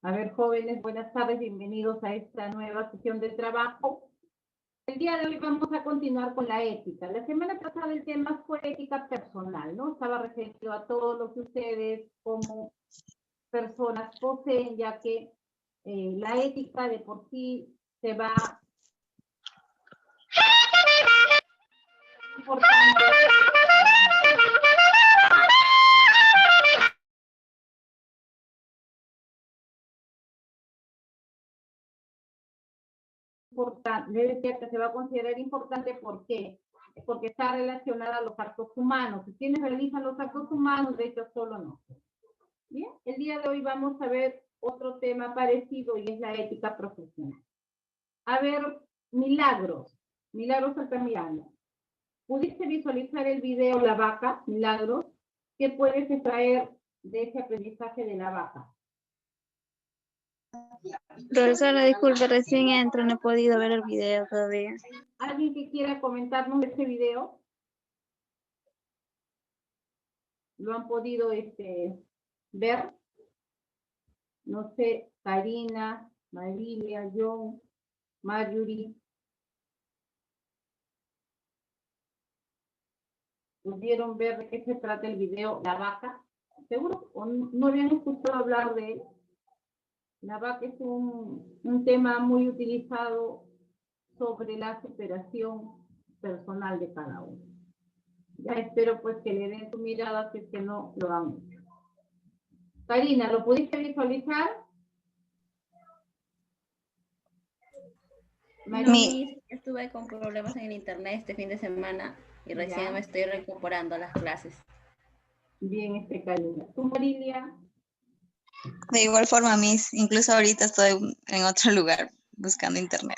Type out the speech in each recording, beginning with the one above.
A ver, jóvenes, buenas tardes, bienvenidos a esta nueva sesión de trabajo. El día de hoy vamos a continuar con la ética. La semana pasada el tema fue ética personal, ¿no? Estaba referido a todo lo que ustedes como personas poseen, ya que la ética de por sí se va importante. Le decía que se va a considerar importante, ¿por qué? Porque está relacionada a los actos humanos. ¿Quiénes realizan los actos humanos? De hecho, solo no. Bien, el día de hoy vamos a ver otro tema parecido y es la ética profesional. A ver, Milagros Altamirano. ¿Pudiste visualizar el video La Vaca, Milagros? ¿Qué puedes extraer de ese aprendizaje de la vaca? Profesora, disculpe, recién entro, no he podido ver el video todavía. ¿Alguien que quiera comentarnos de este video? ¿Lo han podido ver? No sé, Karina, Marilia, John, Marjorie. ¿Pudieron ver de qué se trata el video La Vaca? ¿Seguro? ¿O no habían escuchado hablar de él? La vaca es un tema muy utilizado sobre la superación personal de cada uno. Ya espero pues que le den su mirada si es que no lo han hecho. Karina, ¿lo pudiste visualizar? Estuve con problemas en el internet este fin de semana y recién Ya. me estoy recuperando las clases. Bien, Karina. ¿Tú, Marilia? De igual forma, Miss, incluso ahorita estoy en otro lugar buscando internet.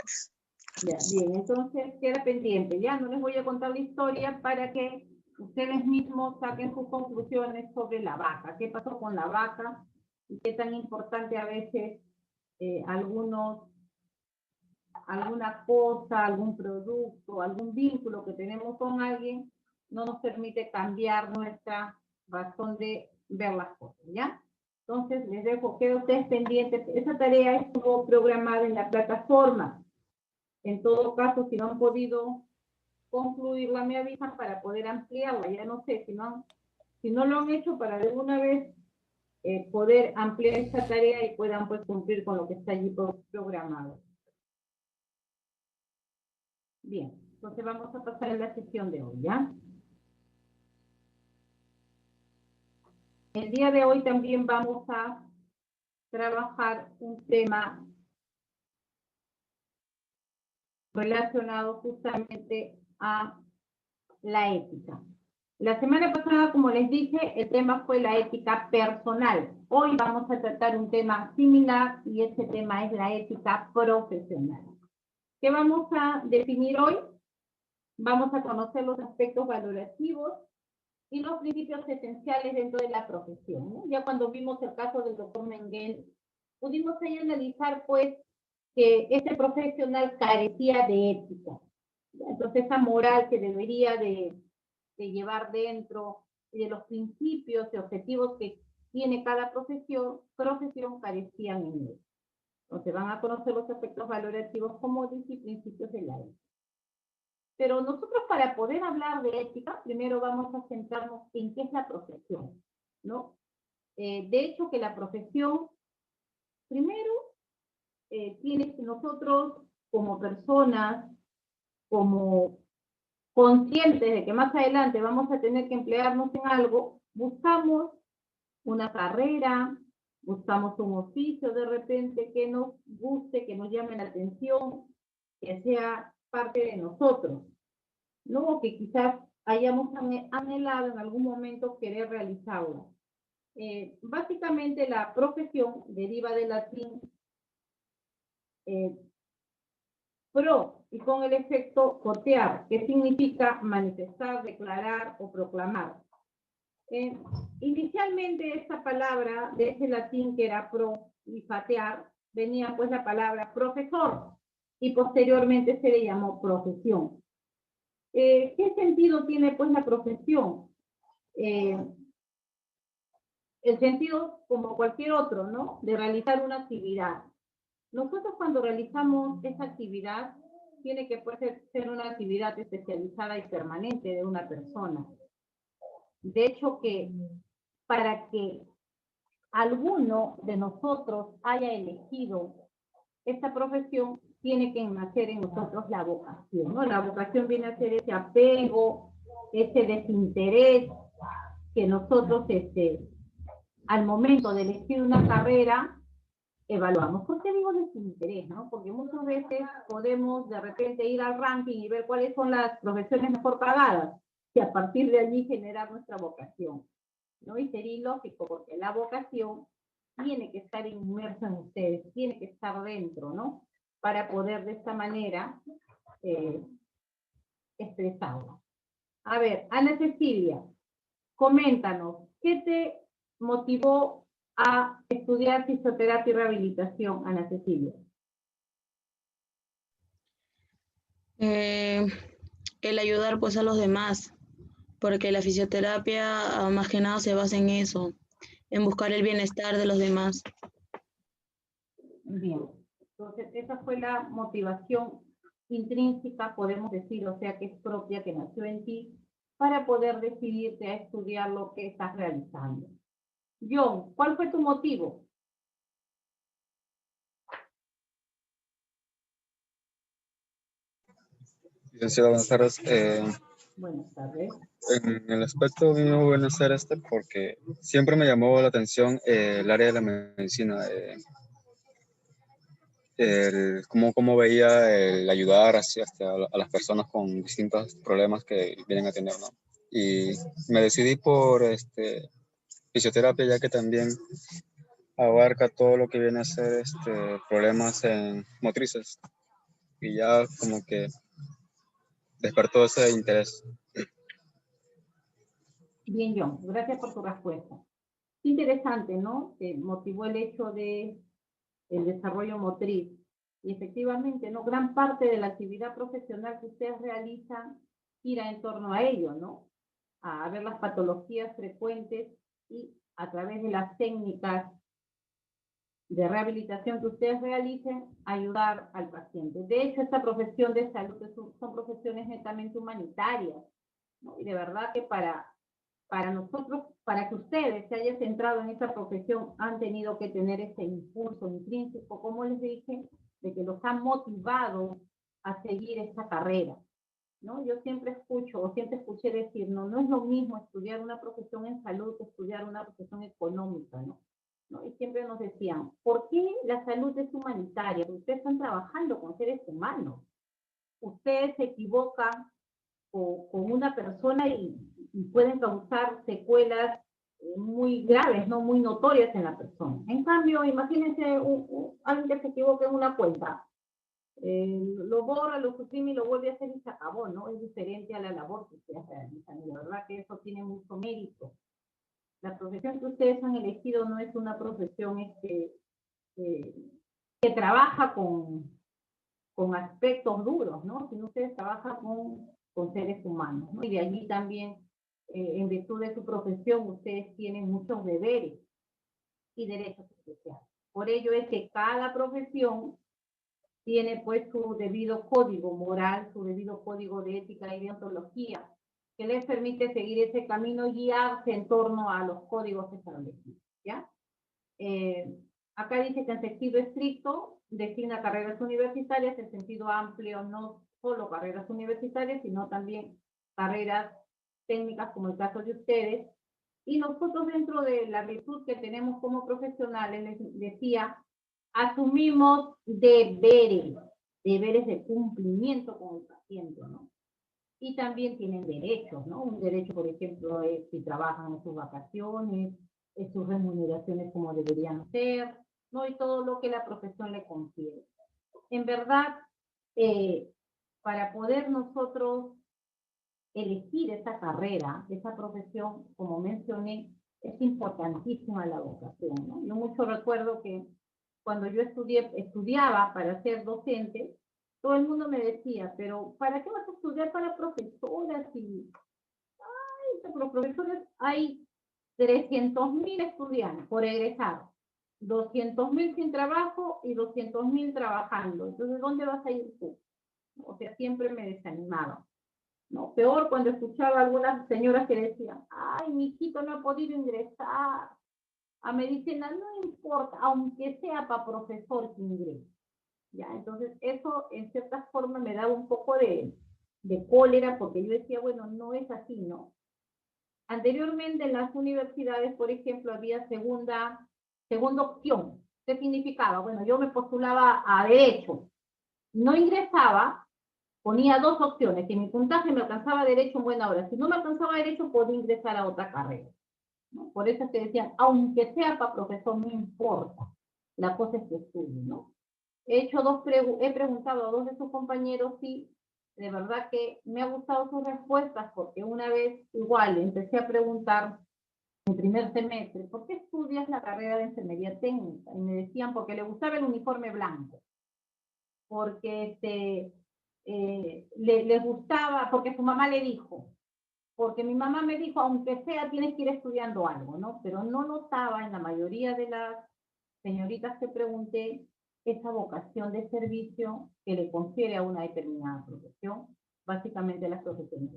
Ya, bien, entonces queda pendiente. Ya no les voy a contar la historia para que ustedes mismos saquen sus conclusiones sobre la vaca. ¿Qué pasó con la vaca? Y qué tan importante a veces alguna cosa, algún producto, algún vínculo que tenemos con alguien no nos permite cambiar nuestra razón de ver las cosas, ¿ya? Entonces, les dejo, queda ustedes pendientes. Esa tarea estuvo programada en la plataforma. En todo caso, si no han podido concluirla, me avisan para poder ampliarla. Ya no sé, si no lo han hecho, para de una vez poder ampliar esta tarea y puedan pues cumplir con lo que está allí programado. Bien, entonces vamos a pasar a la sesión de hoy, ¿ya? El día de hoy también vamos a trabajar un tema relacionado justamente a la ética. La semana pasada, como les dije, el tema fue la ética personal. Hoy vamos a tratar un tema similar y ese tema es la ética profesional. ¿Qué vamos a definir hoy? Vamos a conocer los aspectos valorativos y los principios esenciales dentro de la profesión, ¿no? Ya cuando vimos el caso del doctor Mengel, pudimos ahí analizar, pues, que este profesional carecía de ética. Entonces, esa moral que debería de llevar dentro y de los principios y objetivos que tiene cada profesión carecían en él. Entonces, van a conocer los aspectos valorativos, como dice, y principios de la ética. Pero nosotros, para poder hablar de ética, primero vamos a centrarnos en qué es la profesión, ¿no? De hecho, que la profesión, primero, tiene que nosotros, como personas, como conscientes de que más adelante vamos a tener que emplearnos en algo, buscamos una carrera, buscamos un oficio de repente que nos guste, que nos llame la atención, que sea parte de nosotros, ¿no? Que quizás hayamos anhelado en algún momento querer realizarlo. Básicamente la profesión deriva del latín pro y con el efecto cotear, que significa manifestar, declarar o proclamar. Inicialmente esta palabra de ese latín que era pro y fatear, venía pues la palabra profesor y posteriormente se le llamó profesión. ¿Qué sentido tiene pues la profesión? el sentido como cualquier otro, ¿no? De realizar una actividad. Nosotros cuando realizamos esa actividad, tiene que ser una actividad especializada y permanente de una persona. De hecho que para que alguno de nosotros haya elegido esta profesión, tiene que nacer en nosotros la vocación, ¿no? La vocación viene a ser ese apego, ese desinterés que nosotros al momento de elegir una carrera evaluamos. ¿Por qué digo desinterés, no? Porque muchas veces podemos de repente ir al ranking y ver cuáles son las profesiones mejor pagadas y a partir de allí generar nuestra vocación, ¿no? Y sería ilógico porque la vocación tiene que estar inmersa en ustedes, tiene que estar dentro, ¿no? Para poder de esta manera expresarla. A ver, Ana Cecilia, coméntanos, ¿qué te motivó a estudiar fisioterapia y rehabilitación, Ana Cecilia? El ayudar pues a los demás, porque la fisioterapia más que nada se basa en eso, en buscar el bienestar de los demás. Bien, entonces esa fue la motivación intrínseca, podemos decir, o sea que es propia, que nació en ti, para poder decidirte a estudiar lo que estás realizando. John, ¿cuál fue tu motivo? Licenciado, buenas tardes. Buenas tardes. En el aspecto mío, buenas tardes, porque siempre me llamó la atención el área de la medicina, cómo veía el ayudar a las personas con distintos problemas que vienen a tener, ¿no? Y me decidí por fisioterapia, ya que también abarca todo lo que viene a ser problemas motrices, y ya como que despertó ese interés. Bien, John, gracias por tu respuesta. Interesante, ¿no? Te motivó el hecho de el desarrollo motriz. Y efectivamente, ¿no? Gran parte de la actividad profesional que ustedes realizan gira en torno a ello, ¿no? A ver las patologías frecuentes y a través de las técnicas de rehabilitación que ustedes realicen, ayudar al paciente. De hecho, esta profesión de salud son profesiones netamente humanitarias, ¿no? Y de verdad que para nosotros, para que ustedes se hayan centrado en esta profesión, han tenido que tener ese impulso intrínseco, como les dije, de que los han motivado a seguir esta carrera, ¿no? Yo siempre escucho, o siempre escuché decir, no es lo mismo estudiar una profesión en salud que estudiar una profesión económica, ¿no? Y siempre nos decían, ¿por qué la salud es humanitaria? Porque ustedes están trabajando con seres humanos. Ustedes se equivocan con una persona y pueden causar secuelas muy graves, no muy notorias en la persona. En cambio, imagínense alguien que se equivoque en una cuenta, lo borra, lo suprime y lo vuelve a hacer y se acabó, ¿no? Es diferente a la labor que ustedes realizan, y la verdad que eso tiene mucho mérito. La profesión que ustedes han elegido no es una profesión que trabaja con aspectos duros, ¿no? Sino ustedes trabajan con seres humanos, ¿no? Y de allí también, en virtud de su profesión, ustedes tienen muchos deberes y derechos especiales. Por ello es que cada profesión tiene pues su debido código moral, su debido código de ética y de ontología, que les permite seguir ese camino y guiarse en torno a los códigos establecidos, ¿ya? Acá dice que en sentido estricto designa carreras universitarias, en sentido amplio no solo carreras universitarias, sino también carreras técnicas como el caso de ustedes. Y nosotros dentro de la virtud que tenemos como profesionales, les decía, asumimos deberes de cumplimiento con el paciente, ¿no? Y también tienen derechos, ¿no? Un derecho, por ejemplo, es si trabajan en sus vacaciones, es sus remuneraciones como deberían ser, ¿no? Y todo lo que la profesión le confiere. En verdad, para poder nosotros elegir esa carrera, esa profesión, como mencioné, es importantísima la vocación, ¿no? Yo mucho recuerdo que cuando yo estudiaba para ser docente, todo el mundo me decía, pero ¿para qué vas a estudiar para profesora? Si, ay, los profesores hay 300.000 estudiantes por egresar, 200.000 sin trabajo y 200.000 trabajando. Entonces, ¿dónde vas a ir tú? O sea, siempre me desanimaba. No, peor cuando escuchaba a algunas señoras que decían, ay, mi hijito no ha podido ingresar a medicina, no importa, aunque sea para profesor que ingrese. Ya, entonces eso en cierta forma me daba un poco de cólera, porque yo decía, bueno, no es así, ¿no? Anteriormente en las universidades, por ejemplo, había segunda opción. ¿Qué significaba? Bueno, yo me postulaba a Derecho, no ingresaba, ponía dos opciones, si mi puntaje me alcanzaba Derecho en buena hora, si no me alcanzaba Derecho podía ingresar a otra carrera, ¿no? Por eso te decían, aunque sea para profesor, no importa, la cosa es que estudie, ¿no? He preguntado a dos de sus compañeros si de verdad que me ha gustado sus respuestas, porque una vez igual empecé a preguntar en primer semestre, ¿por qué estudias la carrera de enfermería técnica? Y me decían, porque le gustaba el uniforme blanco, porque le gustaba, porque su mamá le dijo, porque mi mamá me dijo, aunque sea, tienes que ir estudiando algo, ¿no? Pero no notaba en la mayoría de las señoritas que pregunté esa vocación de servicio que le confiere a una determinada profesión, básicamente las profesiones.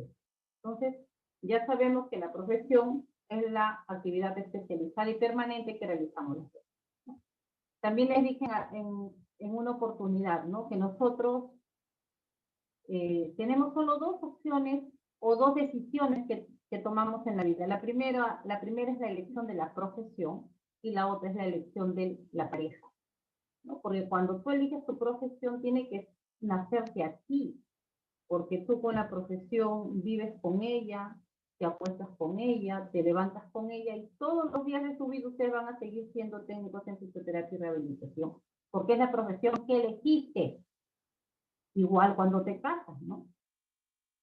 Entonces, ya sabemos que la profesión es la actividad especializada y permanente que realizamos nosotros, ¿no? También les dije en una oportunidad, ¿no? Que nosotros tenemos solo dos opciones o dos decisiones que tomamos en la vida. La primera es la elección de la profesión y la otra es la elección de la pareja, ¿no? Porque cuando tú eliges tu profesión tiene que nacerte a ti, porque tú con la profesión vives con ella, te acuestas con ella, te levantas con ella y todos los días de su vida ustedes van a seguir siendo técnicos en fisioterapia y rehabilitación, porque es la profesión que elegiste. Igual cuando te casas, ¿no?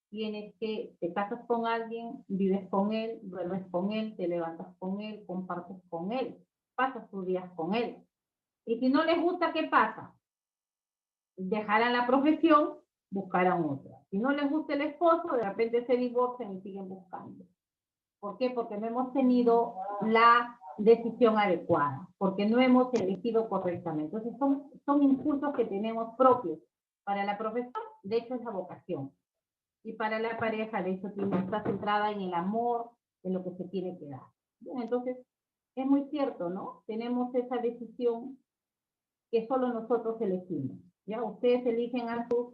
Te casas con alguien, vives con él, duermes con él, te levantas con él, compartes con él, pasas tus días con él. Y si no les gusta, ¿qué pasa? Dejarán la profesión, buscarán otra. Si no les gusta el esposo, de repente se divorcian y siguen buscando. ¿Por qué? Porque no hemos tenido la decisión adecuada, porque no hemos elegido correctamente. Entonces son impulsos que tenemos propios. Para la profesión, de hecho, es la vocación. Y para la pareja, de hecho, está centrada en el amor, en lo que se tiene que dar. Bien, entonces, es muy cierto, ¿no? Tenemos esa decisión que solo nosotros elegimos. ¿Ya? Ustedes eligen a sus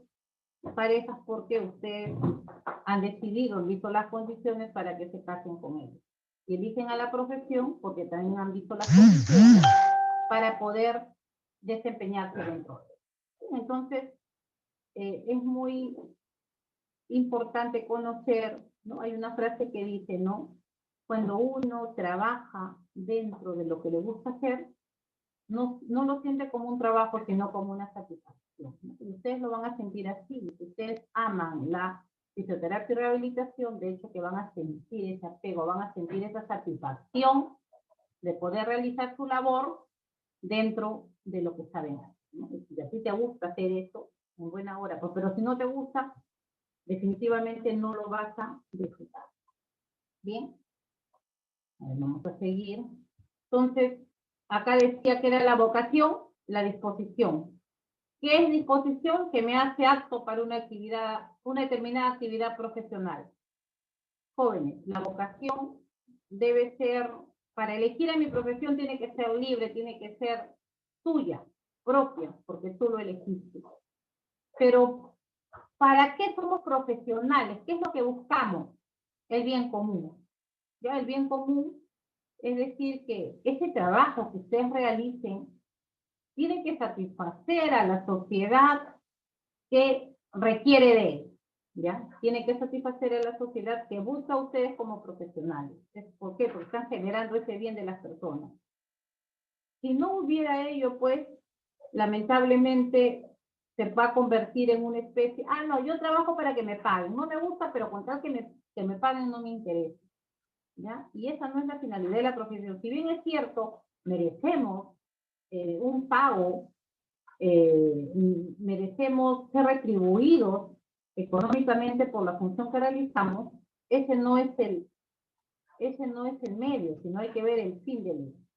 parejas porque ustedes han decidido, han visto las condiciones para que se casen con ellos. Y eligen a la profesión porque también han visto las condiciones para poder desempeñarse dentro de ellos. Entonces, es muy importante conocer, ¿no? Hay una frase que dice, ¿no? Cuando uno trabaja dentro de lo que le gusta hacer, no lo siente como un trabajo, sino como una satisfacción, ¿no? Y ustedes lo van a sentir así. Si ustedes aman la fisioterapia y rehabilitación, de hecho que van a sentir ese apego, van a sentir esa satisfacción de poder realizar su labor dentro de lo que saben hacer, ¿no? Y si a ti te gusta hacer eso, en buena hora, pues, pero si no te gusta, definitivamente no lo vas a disfrutar. Bien, vamos a seguir. Entonces, acá decía que era la vocación, la disposición. ¿Qué es disposición? Que me hace apto para una determinada actividad profesional. Jóvenes, la vocación debe ser, para elegir a mi profesión tiene que ser libre, tiene que ser tuya, propia, porque tú lo elegiste. Pero, ¿para qué somos profesionales? ¿Qué es lo que buscamos? El bien común. ¿Ya? El bien común es decir que ese trabajo que ustedes realicen tiene que satisfacer a la sociedad que requiere de él. ¿Ya? Tiene que satisfacer a la sociedad que busca a ustedes como profesionales. ¿Por qué? Porque están generando ese bien de las personas. Si no hubiera ello, pues, lamentablemente se va a convertir en una especie, no, yo trabajo para que me paguen, no me gusta, pero con tal que me paguen no me interesa, ¿ya? Y esa no es la finalidad de la profesión. Si bien es cierto, merecemos un pago, merecemos ser retribuidos económicamente por la función que realizamos, ese no es ese no es el medio, sino hay que ver el fin del medio.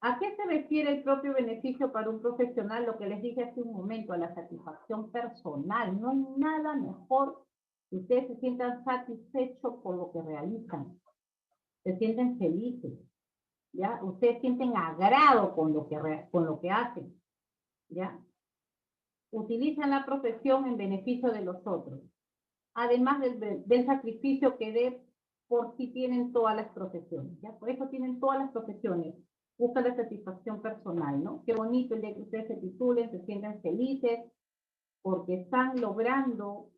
¿A qué se refiere el propio beneficio para un profesional? Lo que les dije hace un momento, a la satisfacción personal. No hay nada mejor que ustedes se sientan satisfechos por lo que realizan. Se sienten felices, ¿ya? Ustedes sienten agrado con lo que hacen, ¿ya? Utilizan la profesión en beneficio de los otros. Además del sacrificio que de por sí tienen todas las profesiones, ¿ya? Por eso tienen todas las profesiones. Buscan la satisfacción personal, ¿no? Qué bonito el día que ustedes se titulen, se sientan felices, porque están logrando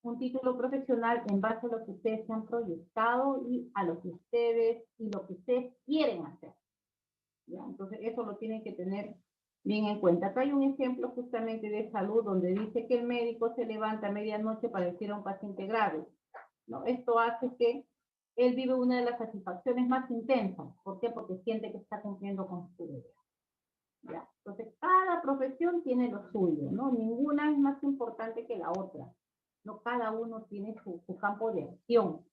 un título profesional en base a lo que ustedes se han proyectado y a lo que ustedes quieren hacer, ¿ya? Entonces eso lo tienen que tener bien en cuenta. Acá hay un ejemplo justamente de salud donde dice que el médico se levanta a medianoche para decir a un paciente grave, ¿no? Esto hace que él vive una de las satisfacciones más intensas. ¿Por qué? Porque siente que está cumpliendo con su deber, ¿ya? Entonces, cada profesión tiene lo suyo, ¿no? Ninguna es más importante que la otra, ¿no? Cada uno tiene su campo de acción,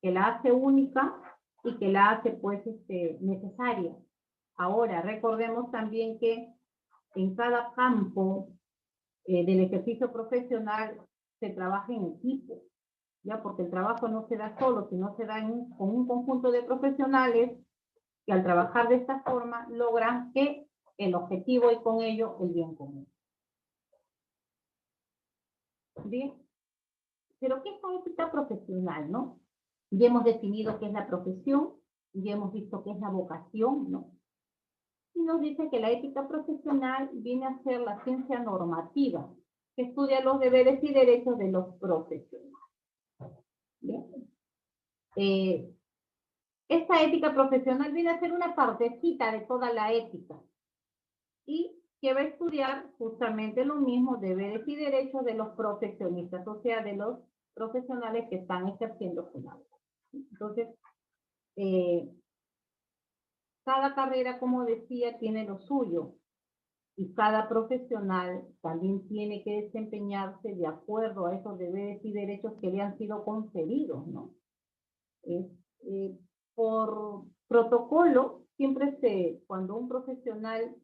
que la hace única y que la hace, pues, necesaria. Ahora, recordemos también que en cada campo del ejercicio profesional se trabaja en equipo, ¿ya? Porque el trabajo no se da solo, sino se da con un conjunto de profesionales que al trabajar de esta forma logran que el objetivo y con ello el bien común. Bien, pero ¿qué es la ética profesional, no? Ya hemos definido qué es la profesión, ya hemos visto qué es la vocación, ¿no? Y nos dice que la ética profesional viene a ser la ciencia normativa, que estudia los deberes y derechos de los profesionales. Bien. Esta ética profesional viene a ser una partecita de toda la ética y que va a estudiar justamente lo mismo, deberes y derechos de los profesionistas, o sea, de los profesionales que están ejerciendo su labor. Entonces, cada carrera, como decía, tiene lo suyo y cada profesional también tiene que desempeñarse de acuerdo a esos deberes y derechos que le han sido conferidos, ¿no? Por protocolo, cuando un profesional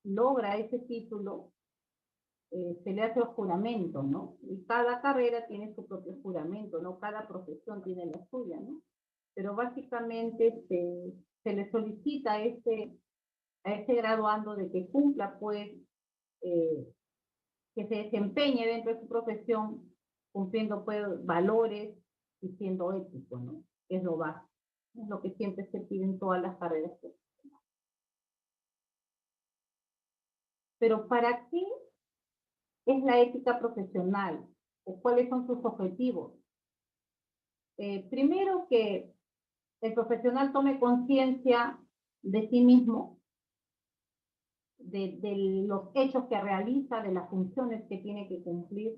logra ese título, se le hace el juramento, ¿no? Y cada carrera tiene su propio juramento, ¿no? Cada profesión tiene la suya, ¿no? Pero básicamente se le solicita a este graduando de que cumpla, pues, que se desempeñe dentro de su profesión, cumpliendo, pues, valores y siendo ético, ¿no? Es lo básico. Es lo que siempre se pide en todas las carreras. Pero ¿para qué es la ética profesional? ¿O cuáles son sus objetivos? Primero, que el profesional tome conciencia de sí mismo, de los hechos que realiza, de las funciones que tiene que cumplir,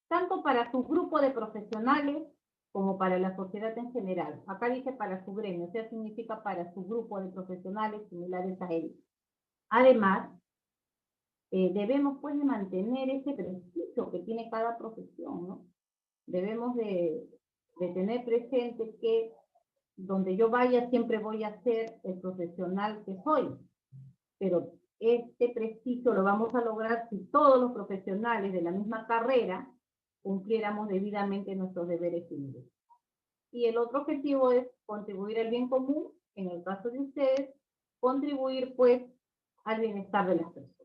tanto para su grupo de profesionales como para la sociedad en general. Acá dice para su gremio, o sea, significa para su grupo de profesionales similares a él. Además, debemos, pues, de mantener ese prestigio que tiene cada profesión, ¿no? Debemos de tener presente que donde yo vaya siempre voy a ser el profesional que soy, pero este prestigio lo vamos a lograr si todos los profesionales de la misma carrera cumpliéramos debidamente nuestros deberes y derechos. Y el otro objetivo es contribuir al bien común, en el caso de ustedes, contribuir, pues, al bienestar de las personas.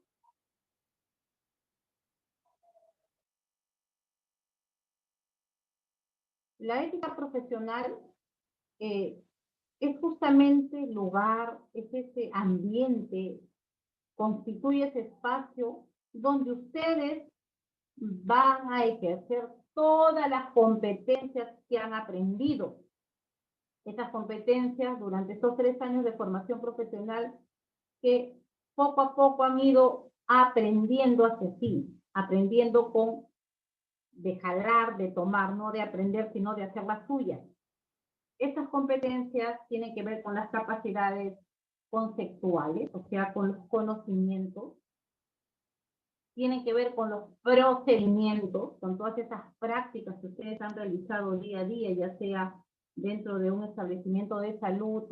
La ética profesional es justamente el lugar, es ese ambiente, constituye ese espacio donde ustedes van a ejercer todas las competencias que han aprendido. Estas competencias durante estos 3 años de formación profesional que poco a poco han ido aprendiendo hacia sí, aprendiendo de jalar, de tomar, no de aprender, sino de hacer las suyas. Estas competencias tienen que ver con las capacidades conceptuales, o sea, con los conocimientos, tienen que ver con los procedimientos, con todas esas prácticas que ustedes han realizado día a día, ya sea dentro de un establecimiento de salud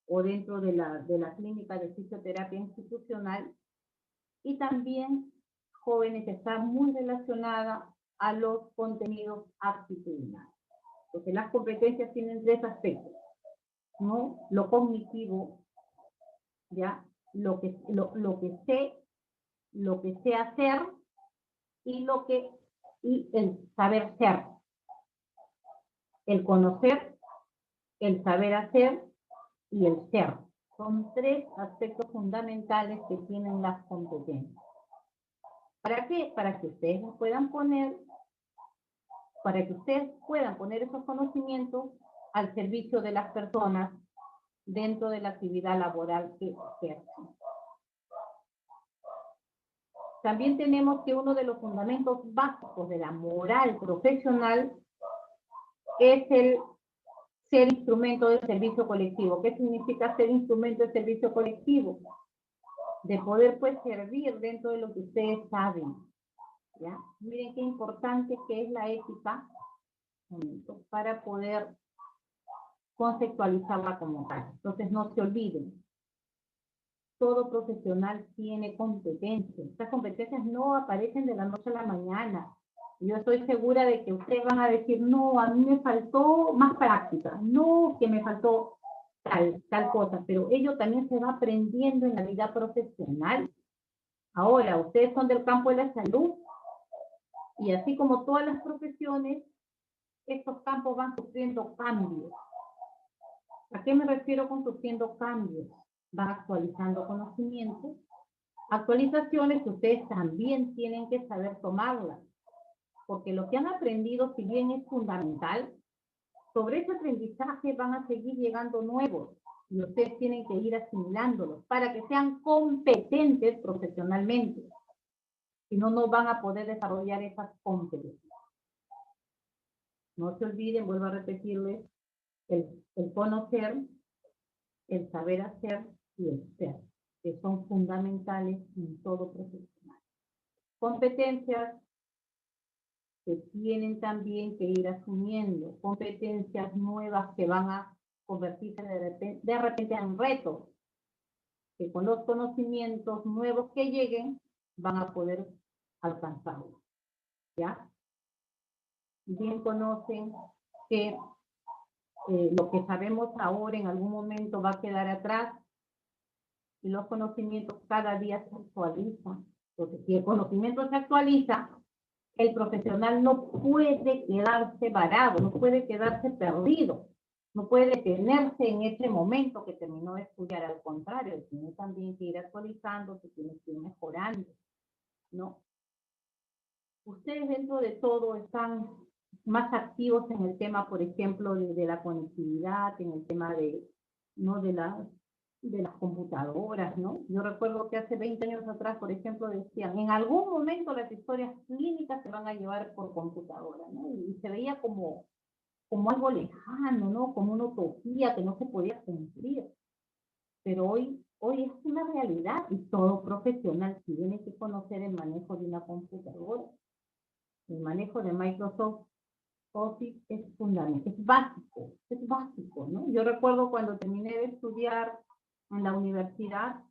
o dentro de la clínica de fisioterapia institucional, y también jóvenes que están muy relacionadas a los contenidos actitudinales. Porque las competencias tienen 3 aspectos, ¿no? Lo cognitivo, ¿ya? Lo que sé hacer y el saber ser. El conocer, el saber hacer y el ser. Son 3 aspectos fundamentales que tienen las competencias. ¿Para qué? Para que ustedes puedan poner esos conocimientos al servicio de las personas dentro de la actividad laboral que ejercen. También tenemos que uno de los fundamentos básicos de la moral profesional es el ser instrumento de servicio colectivo. ¿Qué significa ser instrumento de servicio colectivo? De poder pues servir dentro de lo que ustedes saben, ¿ya? Miren qué importante que es la ética para poder conceptualizarla como tal. Entonces no se olviden, todo profesional tiene competencias. Estas competencias no aparecen de la noche a la mañana. Yo estoy segura de que ustedes van a decir, no, a mí me faltó más práctica, no, que me faltó tal cosa, pero ello también se va aprendiendo en la vida profesional. Ahora, ustedes son del campo de la salud, y así como todas las profesiones, estos campos van sufriendo cambios. ¿A qué me refiero con sufriendo cambios? Van actualizando conocimientos, actualizaciones que ustedes también tienen que saber tomarlas, porque lo que han aprendido, si bien es fundamental, sobre ese aprendizaje van a seguir llegando nuevos, y ustedes tienen que ir asimilándolos para que sean competentes profesionalmente. Si no, no van a poder desarrollar esas competencias. No se olviden, vuelvo a repetirles, el conocer, el saber hacer y el ser, que son fundamentales en todo profesional. Competencias que tienen también que ir asumiendo, competencias nuevas que van a convertirse de repente en retos, que con los conocimientos nuevos que lleguen van a poder alcanzarlos, ¿ya? Bien conocen que lo que sabemos ahora en algún momento va a quedar atrás, y los conocimientos cada día se actualizan. Entonces, si el conocimiento se actualiza, el profesional no puede quedarse varado, no puede quedarse perdido, no puede detenerse en ese momento que terminó de estudiar. Al contrario, tiene también que ir actualizando, que tiene que ir mejorando, ¿no? Ustedes dentro de todo están más activos en el tema, por ejemplo, de la conectividad, en el tema de las computadoras, ¿no? Yo recuerdo que hace 20 años atrás, por ejemplo, decían, en algún momento las historias clínicas se van a llevar por computadora, ¿no? Y se veía como algo lejano, ¿no? Como una utopía que no se podía cumplir. Pero hoy es una realidad, y todo profesional tiene que conocer el manejo de una computadora. El manejo de Microsoft Office es fundamental, es básico, ¿no? Yo recuerdo cuando terminé de estudiar en la universidad,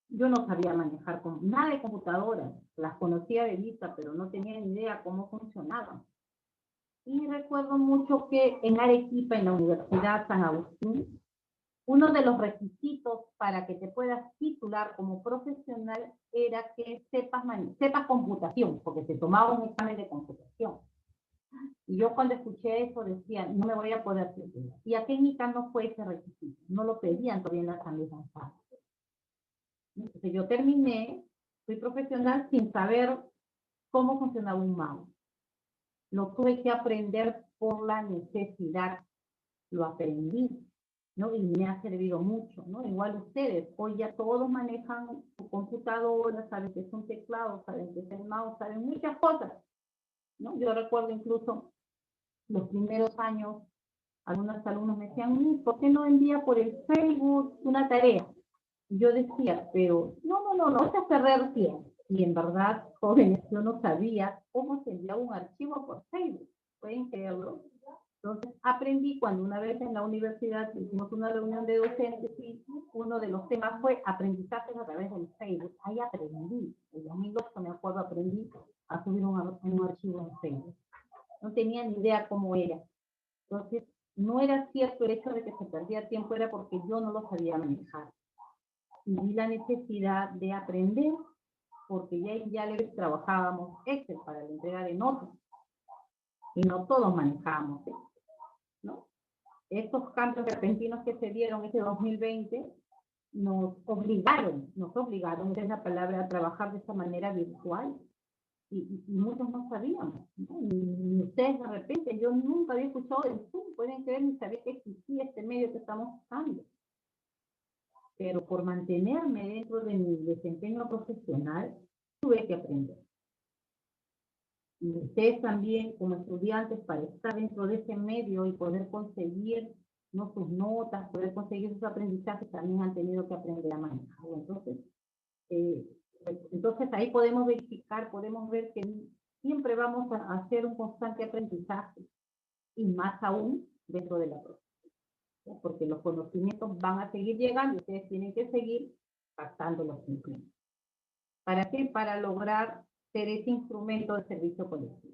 yo no sabía manejar nada de computadoras, las conocía de vista, pero no tenía ni idea cómo funcionaban. Y recuerdo mucho que en Arequipa, en la Universidad San Agustín, uno de los requisitos para que te puedas titular como profesional era que sepas computación, porque se tomaba un examen de computación. Y yo cuando escuché eso decía, no me voy a poder titular. Y aquí en ICA no fue ese requisito, no lo pedían todavía en las familias. Entonces yo terminé, fui profesional sin saber cómo funcionaba un mouse. Lo tuve que aprender por la necesidad, lo aprendí, ¿no? Y me ha servido mucho, ¿no? Igual ustedes, hoy ya todos manejan su computadora, saben que es un teclado, saben que es el mouse, saben muchas cosas, ¿no? Yo recuerdo incluso los primeros años, algunos alumnos me decían, ¿por qué no envía por el Facebook una tarea? Yo decía, pero no se hace perder tiempo. Y en verdad, jóvenes, yo no sabía cómo se enviaba un archivo por Facebook. ¿Pueden creerlo? Entonces aprendí cuando una vez en la universidad hicimos una reunión de docentes y uno de los temas fue aprendizajes a través del Facebook. Ahí aprendí, en 2008 me acuerdo, aprendí a subir un archivo en Facebook. No tenía ni idea cómo era. Entonces no era cierto el hecho de que se perdía tiempo, era porque yo no lo sabía manejar. Y vi la necesidad de aprender, porque ya les trabajábamos Excel para la entrega de notas. Y no todos manejábamos Excel, ¿no? Estos cambios repentinos que se dieron ese 2020 nos obligaron, esa es la palabra, a trabajar de esa manera virtual. Y muchos no sabíamos, ¿no? Ni ustedes de repente, yo nunca había escuchado del Zoom, pueden creer, ni sabía que existía este medio que estamos usando. Pero por mantenerme dentro de mi desempeño profesional, tuve que aprender. Y ustedes también, como estudiantes, para estar dentro de ese medio y poder conseguir, ¿no?, sus notas, poder conseguir sus aprendizajes, también han tenido que aprender a manejarlo. Entonces ahí podemos verificar, podemos ver que siempre vamos a hacer un constante aprendizaje, y más aún dentro de la profesión, porque los conocimientos van a seguir llegando y ustedes tienen que seguir captándolos siempre. ¿Para qué? Para lograr ser ese instrumento de servicio colectivo.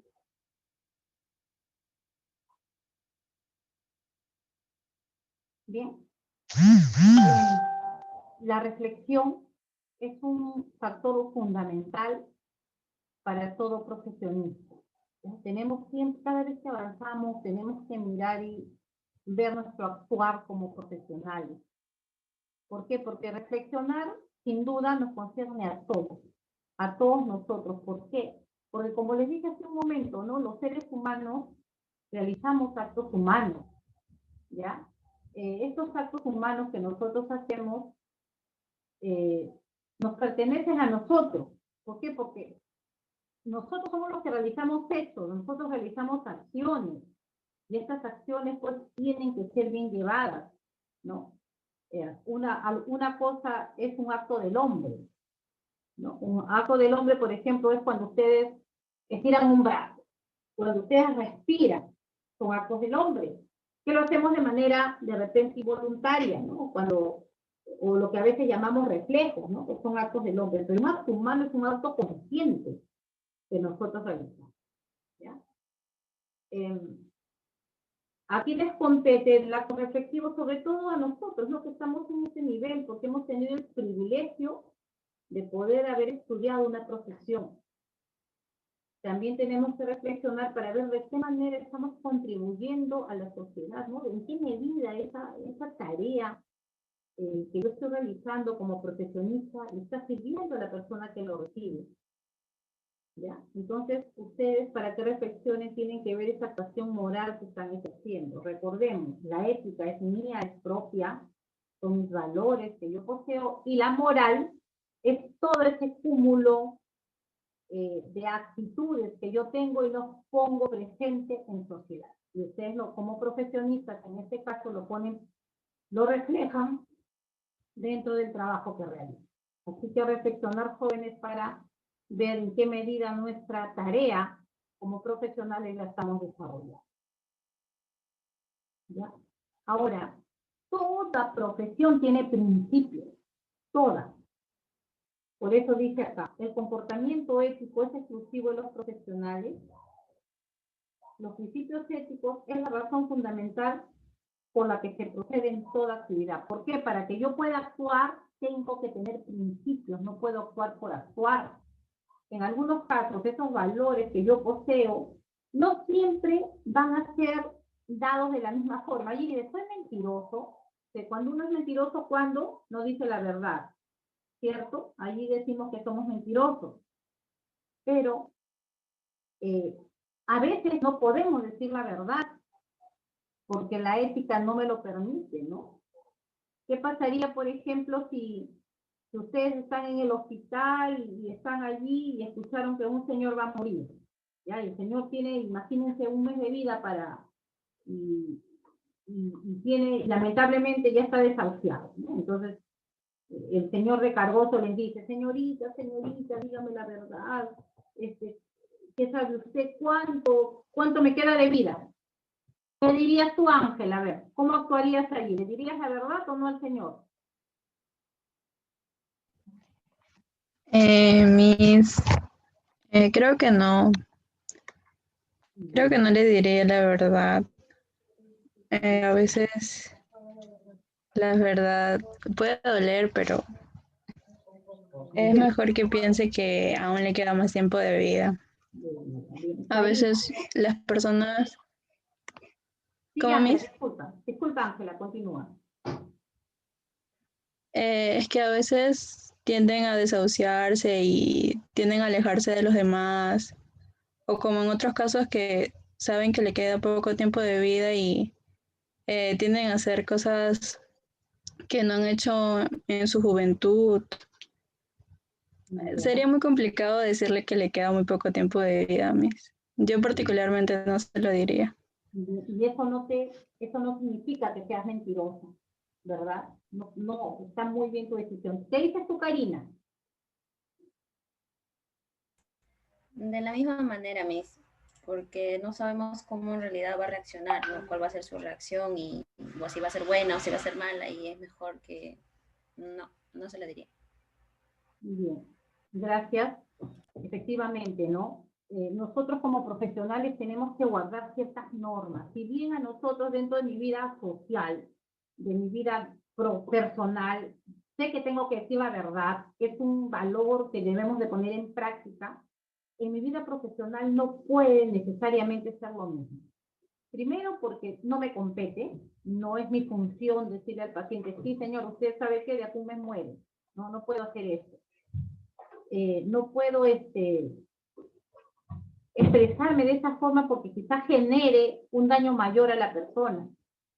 Bien. La reflexión es un factor fundamental para todo profesionista. Tenemos siempre, cada vez que avanzamos, tenemos que mirar y ver nuestro actuar como profesionales. ¿Por qué? Porque reflexionar, sin duda, nos concierne a todos nosotros. ¿Por qué? Porque como les dije hace un momento, ¿no?, los seres humanos realizamos actos humanos, ¿ya? Estos actos humanos que nosotros hacemos nos pertenecen a nosotros. ¿Por qué? Porque nosotros somos los que realizamos hechos, nosotros realizamos acciones, y estas acciones pues tienen que ser bien llevadas, ¿no? Una cosa es un acto del hombre, ¿no? Un acto del hombre, por ejemplo, es cuando ustedes estiran un brazo, cuando ustedes respiran, son actos del hombre, que lo hacemos de manera de repente involuntaria, ¿no? O lo que a veces llamamos reflejos, ¿no?, que son actos del hombre. Pero un acto humano es un acto consciente que nosotros realizamos, ¿ya? Aquí les compete el acto reflexivo, sobre todo a nosotros, ¿no?, que estamos en este nivel, porque hemos tenido el privilegio de poder haber estudiado una profesión. También tenemos que reflexionar para ver de qué manera estamos contribuyendo a la sociedad, ¿no? En qué medida esa tarea que yo estoy realizando como profesionista le está sirviendo a la persona que lo recibe, ¿ya? Entonces, ustedes, para que reflexionen, tienen que ver esa actuación moral que están ejerciendo. Recordemos, la ética es mía, es propia, son mis valores que yo poseo, y la moral es todo ese cúmulo de actitudes que yo tengo y los pongo presentes en sociedad. Y ustedes, como profesionistas, en este caso lo reflejan dentro del trabajo que realizan. Así que reflexionar, jóvenes, para ver en qué medida nuestra tarea como profesionales la estamos desarrollando. ¿Ya? Ahora, toda profesión tiene principios, todas. Por eso dice acá, el comportamiento ético es exclusivo de los profesionales. Los principios éticos es la razón fundamental por la que se procede en toda actividad. ¿Por qué? Para que yo pueda actuar, tengo que tener principios, no puedo actuar por actuar. En algunos casos, esos valores que yo poseo no siempre van a ser dados de la misma forma. Allí soy mentiroso, que cuando uno es mentiroso, cuando no dice la verdad, ¿cierto? Allí decimos que somos mentirosos. Pero a veces no podemos decir la verdad, porque la ética no me lo permite, ¿no? ¿Qué pasaría, por ejemplo, si ustedes están en el hospital y están allí y escucharon que un señor va a morir? ¿Ya? El señor tiene, imagínense, un mes de vida y tiene, lamentablemente, ya está desahuciado, ¿no? Entonces, el señor recargoso les dice, señorita, dígame la verdad, ¿qué sabe usted cuánto me queda de vida? ¿Qué dirías tú, Ángel? A ver, ¿cómo actuarías ahí? ¿Le dirías la verdad o no al señor? Creo que no. Creo que no le diría la verdad. A veces la verdad puede doler, pero es mejor que piense que aún le queda más tiempo de vida. A veces las personas, Sí, como Ángela, mis, disculpa, Ángela, continúa. es que a veces tienden a desahuciarse y tienden a alejarse de los demás, o como en otros casos que saben que le queda poco tiempo de vida y tienden a hacer cosas que no han hecho en su juventud. Sería muy complicado decirle que le queda muy poco tiempo de vida a mis. Yo particularmente no se lo diría. Y eso no significa que seas mentiroso, ¿verdad? No, no, está muy bien tu decisión. ¿Qué dices tú, Karina? De la misma manera, Miss, porque no sabemos cómo en realidad va a reaccionar, ¿no? Cuál va a ser su reacción y o si va a ser buena o si va a ser mala, y es mejor que no se la diría. Bien, gracias. Efectivamente, ¿no? Nosotros como profesionales tenemos que guardar ciertas normas. Si bien a nosotros dentro de mi vida social, de mi vida personal, sé que tengo que decir la verdad, que es un valor que debemos de poner en práctica, en mi vida profesional no puede necesariamente ser lo mismo. Primero porque no me compete, no es mi función decirle al paciente, sí señor, usted sabe que de aquí un mes muere. No, no puedo hacer eso. No puedo expresarme de esa forma porque quizás genere un daño mayor a la persona.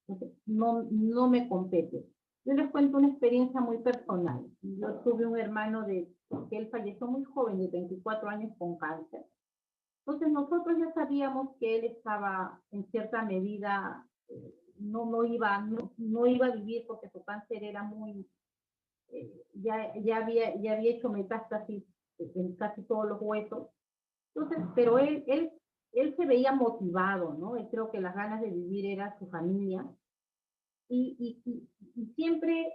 Entonces, no me compete. Yo les cuento una experiencia muy personal. Yo tuve un hermano que él falleció muy joven, de 24 años, con cáncer. Entonces nosotros ya sabíamos que él estaba en cierta medida, no iba a vivir porque su cáncer era muy, ya había hecho metástasis en casi todos los huesos. Entonces, pero él se veía motivado, ¿no? Él creo que las ganas de vivir era su familia. Y siempre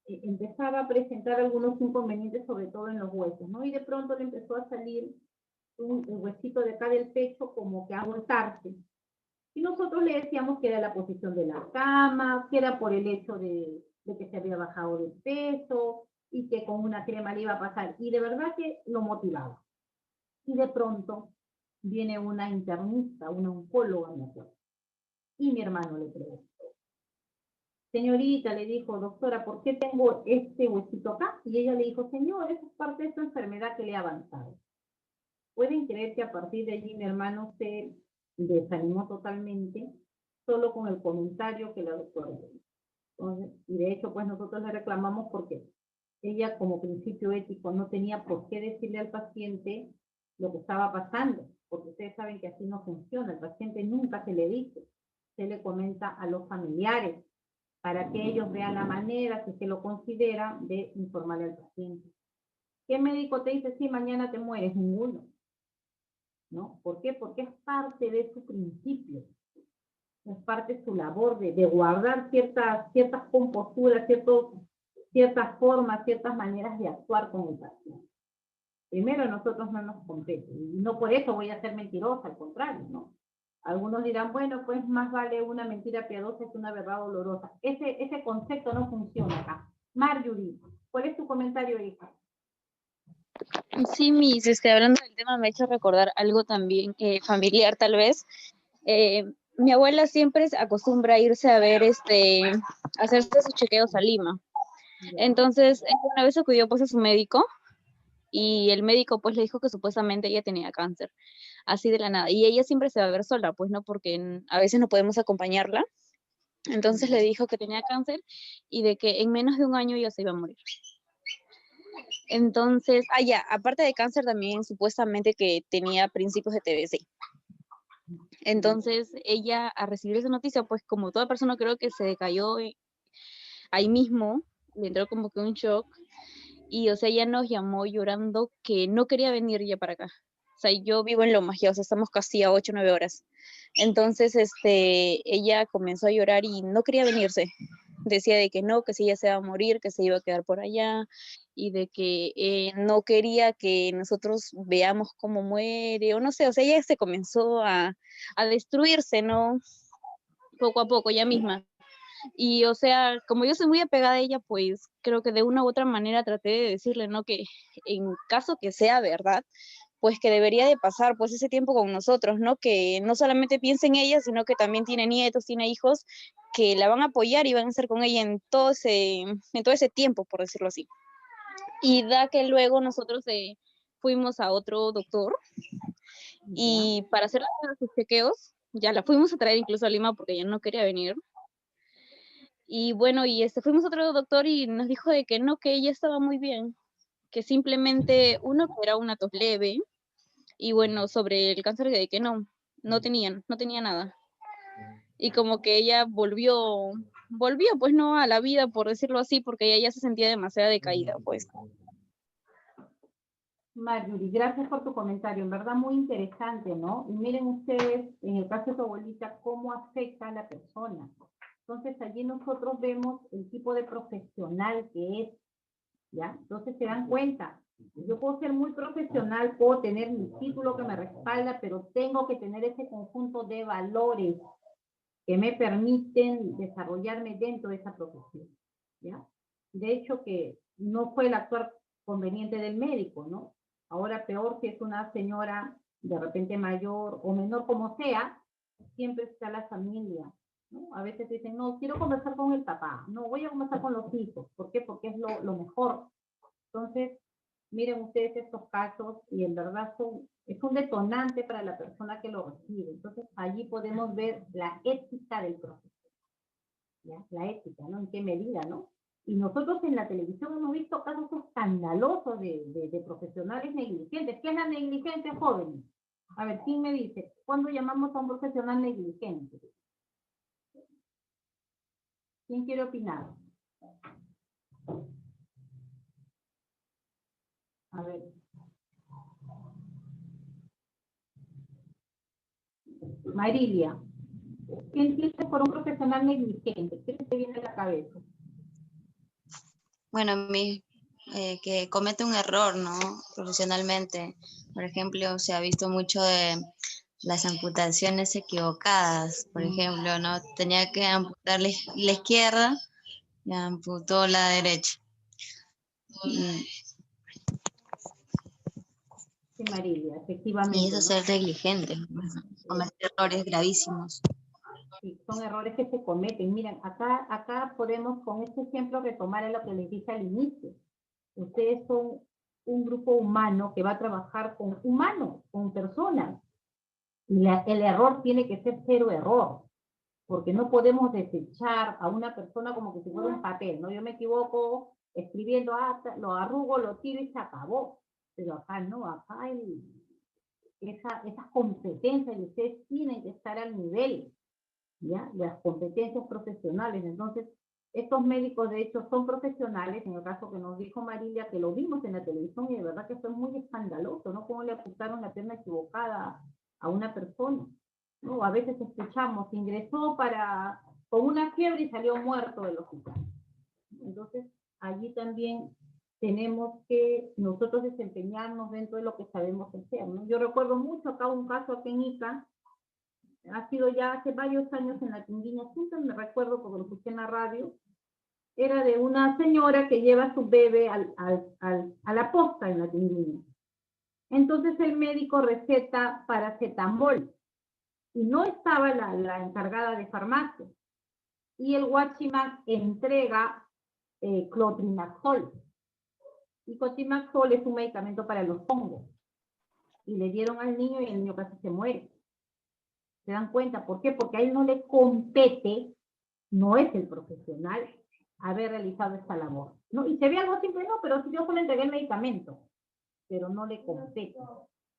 empezaba a presentar algunos inconvenientes, sobre todo en los huesos, ¿no? Y de pronto le empezó a salir un huesito de acá del pecho como que a agotarse. Y nosotros le decíamos que era la posición de la cama, que era por el hecho de que se había bajado de peso y que con una crema le iba a pasar. Y de verdad que lo motivaba. Y de pronto viene una internista, una oncóloga, me acuerdo. Y mi hermano le preguntó, señorita, le dijo, doctora, ¿por qué tengo este huesito acá? Y ella le dijo, señor, eso es parte de su enfermedad que le ha avanzado. Pueden creer que a partir de allí mi hermano se desanimó totalmente, solo con el comentario que la doctora le hizo. Entonces, y de hecho, pues nosotros le reclamamos porque ella, como principio ético, no tenía por qué decirle al paciente lo que estaba pasando, porque ustedes saben que así no funciona. El paciente nunca se le dice, se le comenta a los familiares para que ellos vean la manera, si se lo considera, de informarle al paciente. ¿Qué médico te dice, sí, mañana te mueres? Ninguno. ¿No? ¿Por qué? Porque es parte de su principio, es parte de su labor de guardar ciertas composturas, ciertas formas, ciertas maneras de actuar con el paciente. Primero, a nosotros no nos compete, y no por eso voy a ser mentirosa, al contrario, ¿no? Algunos dirán, bueno, pues más vale una mentira piadosa que una verdad dolorosa. Ese concepto no funciona acá. Marjorie, ¿cuál es tu comentario, hija? Sí, hablando del tema me ha hecho recordar algo también familiar tal vez. Mi abuela siempre acostumbra a irse a ver, hacerse sus chequeos a Lima. Entonces, una vez acudió pues a su médico y el médico pues le dijo que supuestamente ella tenía cáncer, así de la nada. Y ella siempre se va a ver sola, pues, ¿no? Porque a veces no podemos acompañarla. Entonces le dijo que tenía cáncer y de que en menos de un año ya se iba a morir. Entonces, aparte de cáncer también supuestamente que tenía principios de TBC. Entonces, ella al recibir esa noticia, pues como toda persona creo que se decayó ahí mismo, le entró como que un shock y, o sea, ella nos llamó llorando que no quería venir ya para acá, O sea, yo vivo en Lomas, ya, o sea, estamos casi a 8 o 9 horas. Entonces, ella comenzó a llorar y no quería venirse. Decía de que no, que si ella se iba a morir, que se iba a quedar por allá, y de que no quería que nosotros veamos cómo muere, o no sé, o sea, ella se comenzó a destruirse, ¿no? Poco a poco, ella misma. Y, o sea, como yo soy muy apegada a ella, pues creo que de una u otra manera traté de decirle, ¿no? Que en caso que sea verdad, pues que debería de pasar pues ese tiempo con nosotros, ¿no? Que no solamente piense en ella, sino que también tiene nietos, tiene hijos que la van a apoyar y van a estar con ella en todo ese tiempo, por decirlo así. Y da que luego nosotros fuimos a otro doctor y para hacer sus chequeos, ya la fuimos a traer incluso a Lima porque ella no quería venir. Y bueno, y fuimos a otro doctor y nos dijo de que no, que ella estaba muy bien, que simplemente uno que era una tos leve, y bueno, sobre el cáncer de que no tenía nada. Y como que ella volvió pues no a la vida, por decirlo así, porque ella ya se sentía demasiado decaída, pues. Marjorie, gracias por tu comentario, en verdad muy interesante, ¿no? Y miren ustedes, en el caso de tu abuelita, cómo afecta a la persona. Entonces, allí nosotros vemos el tipo de profesional que es, ¿ya? Entonces, se dan cuenta, yo puedo ser muy profesional, puedo tener mi título que me respalda, pero tengo que tener ese conjunto de valores que me permiten desarrollarme dentro de esa profesión, ¿ya? De hecho, que no fue el actuar conveniente del médico, ¿no? Ahora peor si es una señora de repente mayor o menor como sea, siempre está la familia, ¿no? A veces dicen, no, quiero conversar con el papá, no, voy a conversar con los hijos. ¿Por qué? Porque es lo mejor. Entonces, miren ustedes estos casos y en verdad es un detonante para la persona que lo recibe. Entonces, allí podemos ver la ética del proceso, ¿ya? La ética, ¿no? En qué medida, ¿no? Y nosotros en la televisión hemos visto casos escandalosos de profesionales negligentes. ¿Qué es la negligencia, jóvenes? A ver, ¿quién me dice? ¿Cuándo llamamos a un profesional negligente? ¿Quién quiere opinar? A ver. Marilia, ¿qué entiendes por un profesional negligente? ¿Qué te viene a la cabeza? Bueno, que comete un error, ¿no? Profesionalmente. Por ejemplo, se ha visto mucho de las amputaciones equivocadas. Por ejemplo, ¿no? Tenía que amputar la izquierda y amputó la derecha. Sí, Marilia, Y efectivamente, eso es ¿no? ser negligente, cometer errores gravísimos. Sí, son errores que se cometen. Miren, acá podemos con este ejemplo retomar lo que les dije al inicio. Ustedes son un grupo humano que va a trabajar con humanos, con personas. Y el error tiene que ser cero error, porque no podemos desechar a una persona como que si fuera un papel, ¿no? Yo me equivoco escribiendo, lo arrugo, lo tiro y se acabó. Pero acá no, acá esas competencias de ustedes tienen que estar al nivel, ¿ya? Las competencias profesionales. Entonces, estos médicos de hecho son profesionales, en el caso que nos dijo Marilia, que lo vimos en la televisión y de verdad que fue muy escandaloso, ¿no? Cómo le apuntaron la pierna equivocada a una persona, ¿no? A veces escuchamos, ingresó con una fiebre y salió muerto del hospital. Entonces, allí también tenemos que nosotros desempeñarnos dentro de lo que sabemos hacer, ¿no? Yo recuerdo mucho acá un caso aquí en Ica, ha sido ya hace varios años en la Tinguiña, siempre me recuerdo porque lo escuché en la radio, era de una señora que lleva a su bebé a la posta en la Tinguiña. Entonces el médico receta paracetamol y no estaba la encargada de farmacia. Y el guachimac entrega clotrimazol. Y clotrimazol es un medicamento para los hongos. Y le dieron al niño y el niño casi se muere. ¿Se dan cuenta? ¿Por qué? Porque a él no le compete, no es el profesional, haber realizado esta labor, ¿no? Y se ve algo simple, no, pero si yo solo entregué el medicamento, pero no le compete,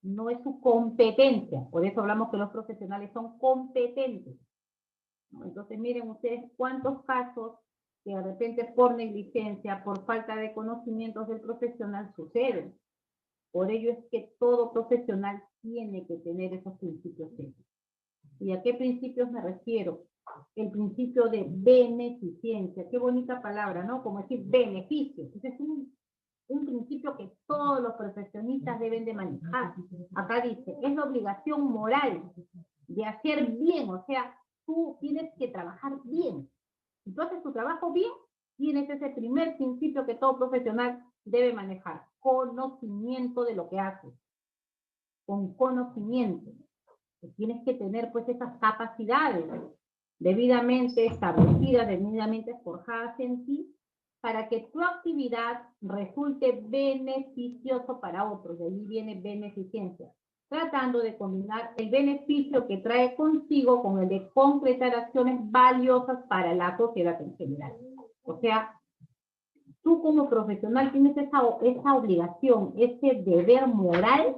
no es su competencia, por eso hablamos que los profesionales son competentes, ¿no? Entonces miren ustedes cuántos casos que de repente por negligencia, por falta de conocimientos del profesional suceden. Por ello es que todo profesional tiene que tener esos principios éticos. ¿Y a qué principios me refiero? El principio de beneficencia. Qué bonita palabra, ¿no? Como decir beneficio. Ese es un principio que todos los profesionistas deben de manejar. Acá dice, es la obligación moral de hacer bien, o sea, tú tienes que trabajar bien. Si tú haces tu trabajo bien, tienes ese primer principio que todo profesional debe manejar, conocimiento de lo que haces. Con conocimiento. Tienes que tener pues esas capacidades debidamente establecidas, debidamente forjadas en ti, para que tu actividad resulte beneficioso para otros. De ahí viene beneficencia, tratando de combinar el beneficio que trae consigo con el de concretar acciones valiosas para la sociedad en general. O sea, tú como profesional tienes esa obligación, ese deber moral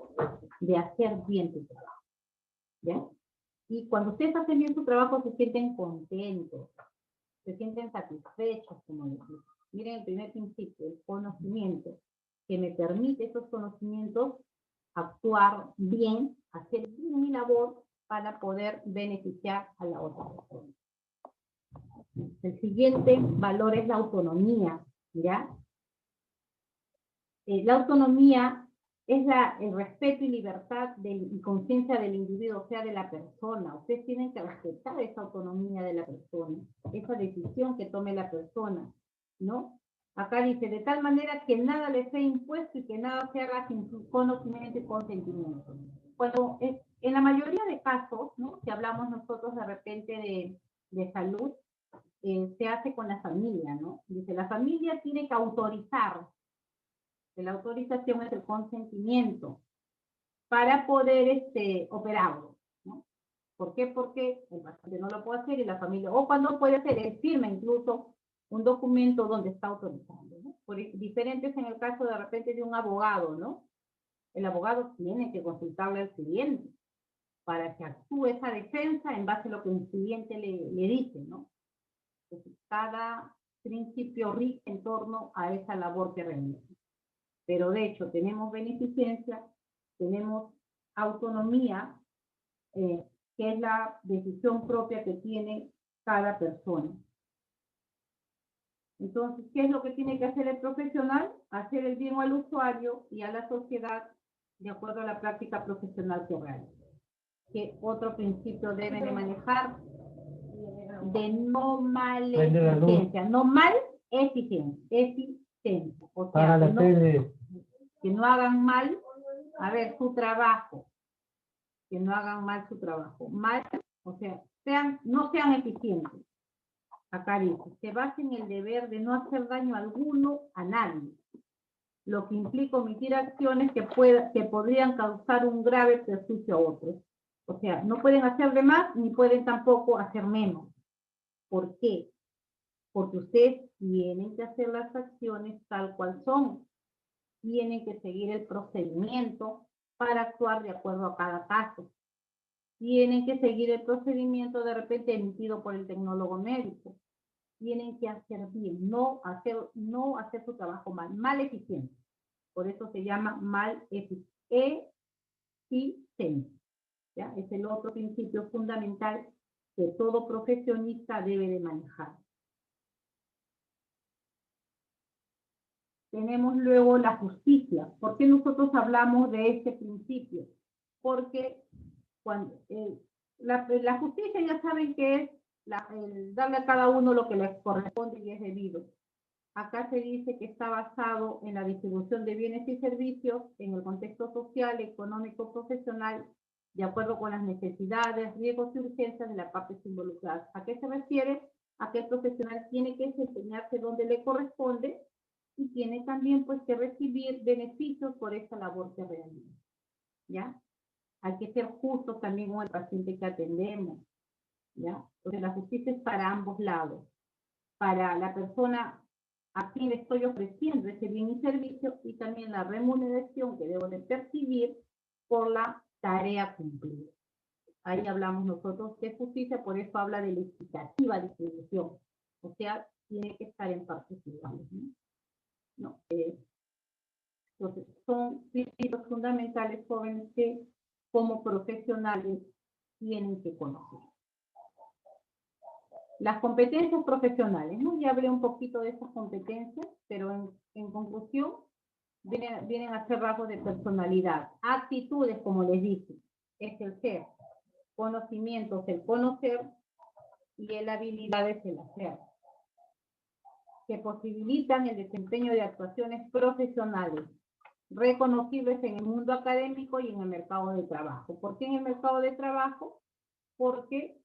de hacer bien tu trabajo. ¿Ya? Y cuando ustedes hacen bien su trabajo se sienten contentos, se sienten satisfechos, como decir. Miren el primer principio, el conocimiento, que me permite esos conocimientos actuar bien, hacer bien mi labor para poder beneficiar a la otra persona. El siguiente valor es la autonomía, ¿ya? La autonomía es el respeto y libertad y conciencia del individuo, o sea, de la persona. Ustedes tienen que respetar esa autonomía de la persona, esa decisión que tome la persona, ¿no? Acá dice, de tal manera que nada le sea impuesto y que nada se haga sin su conocimiento y consentimiento. Cuando, en la mayoría de casos, ¿no? Si hablamos nosotros de repente de salud, se hace con la familia, ¿no? Dice, la familia tiene que autorizar. La autorización es el consentimiento para poder operarlo, ¿no? ¿Por qué? Porque el paciente no lo puede hacer y la familia, o cuando puede hacer, él firma incluso un documento donde está autorizando, ¿no? Diferentes en el caso de repente de un abogado, ¿no? El abogado tiene que consultarle al cliente para que actúe esa defensa en base a lo que un cliente le dice, ¿no? Entonces, cada principio rige en torno a esa labor que realiza. Pero de hecho tenemos beneficencia, tenemos autonomía, que es la decisión propia que tiene cada persona. Entonces, ¿qué es lo que tiene que hacer el profesional? Hacer el bien al usuario y a la sociedad de acuerdo a la práctica profesional que realiza. ¿Qué otro principio deben de manejar? De no maleficencia, no mal eficiencia, o sea, que no hagan mal, a ver, su trabajo, que no hagan mal su trabajo, mal, o sea, no sean eficientes. Acá dice, se basa en el deber de no hacer daño alguno a nadie, lo que implica omitir acciones que podrían causar un grave perjuicio a otros. O sea, no pueden hacer de más, ni pueden tampoco hacer menos. ¿Por qué? Porque ustedes tienen que hacer las acciones tal cual son. Tienen que seguir el procedimiento para actuar de acuerdo a cada caso. Tienen que seguir el procedimiento de repente emitido por el tecnólogo médico. Tienen que hacer bien, no hacer su trabajo mal eficiente. Por eso se llama mal eficiente. ¿Ya? Es el otro principio fundamental que todo profesionista debe de manejar. Tenemos luego la justicia. ¿Por qué nosotros hablamos de este principio? Porque cuando, la justicia ya saben que es darle a cada uno lo que les corresponde y es debido. Acá se dice que está basado en la distribución de bienes y servicios en el contexto social, económico, profesional, de acuerdo con las necesidades, riesgos y urgencias de las partes involucradas. ¿A qué se refiere? A que el profesional tiene que desempeñarse donde le corresponde y tiene también pues que recibir beneficios por esa labor que realiza. ¿Ya? Hay que ser justos también con el paciente que atendemos. ¿Ya? Porque la justicia es para ambos lados. Para la persona a quien le estoy ofreciendo ese bien y servicio y también la remuneración que debo de percibir por la tarea cumplida. Ahí hablamos nosotros de justicia, por eso habla de la equitativa distribución. O sea, tiene que estar en partes iguales, ¿no? Entonces, son principios fundamentales, jóvenes, que como profesionales tienen que conocer. Las competencias profesionales, ¿no? Ya hablé un poquito de esas competencias, pero en conclusión, vienen a ser rasgos de personalidad. Actitudes, como les dije, es el ser. Conocimientos, el conocer, y el habilidad es el hacer, que posibilitan el desempeño de actuaciones profesionales reconocibles en el mundo académico y en el mercado de trabajo. ¿Por qué en el mercado de trabajo? Porque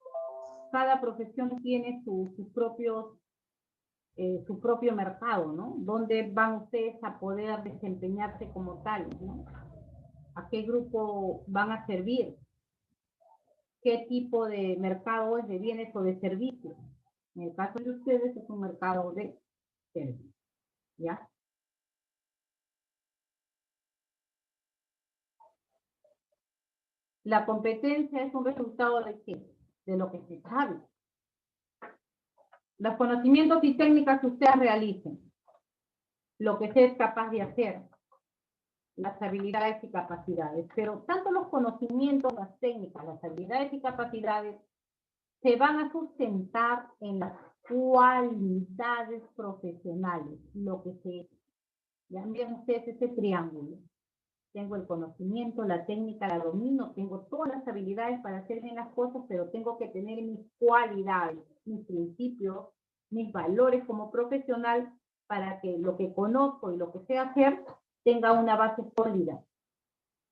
cada profesión tiene su propio mercado, ¿no? ¿Dónde van ustedes a poder desempeñarse como tales, ¿no? ¿A qué grupo van a servir? ¿Qué tipo de mercado es de bienes o de servicios? En el caso de ustedes es un mercado de servicios, ¿ya? La competencia es un resultado de ¿qué? De lo que se sabe. Los conocimientos y técnicas que ustedes realicen, lo que se es capaz de hacer, las habilidades y capacidades. Pero tanto los conocimientos, las técnicas, las habilidades y capacidades se van a sustentar en las cualidades profesionales, lo que se... Ya miren ustedes ese triángulo. Tengo el conocimiento, la técnica, la domino, tengo todas las habilidades para hacer bien las cosas, pero tengo que tener mis cualidades, mis principios, mis valores como profesional para que lo que conozco y lo que sé hacer tenga una base sólida,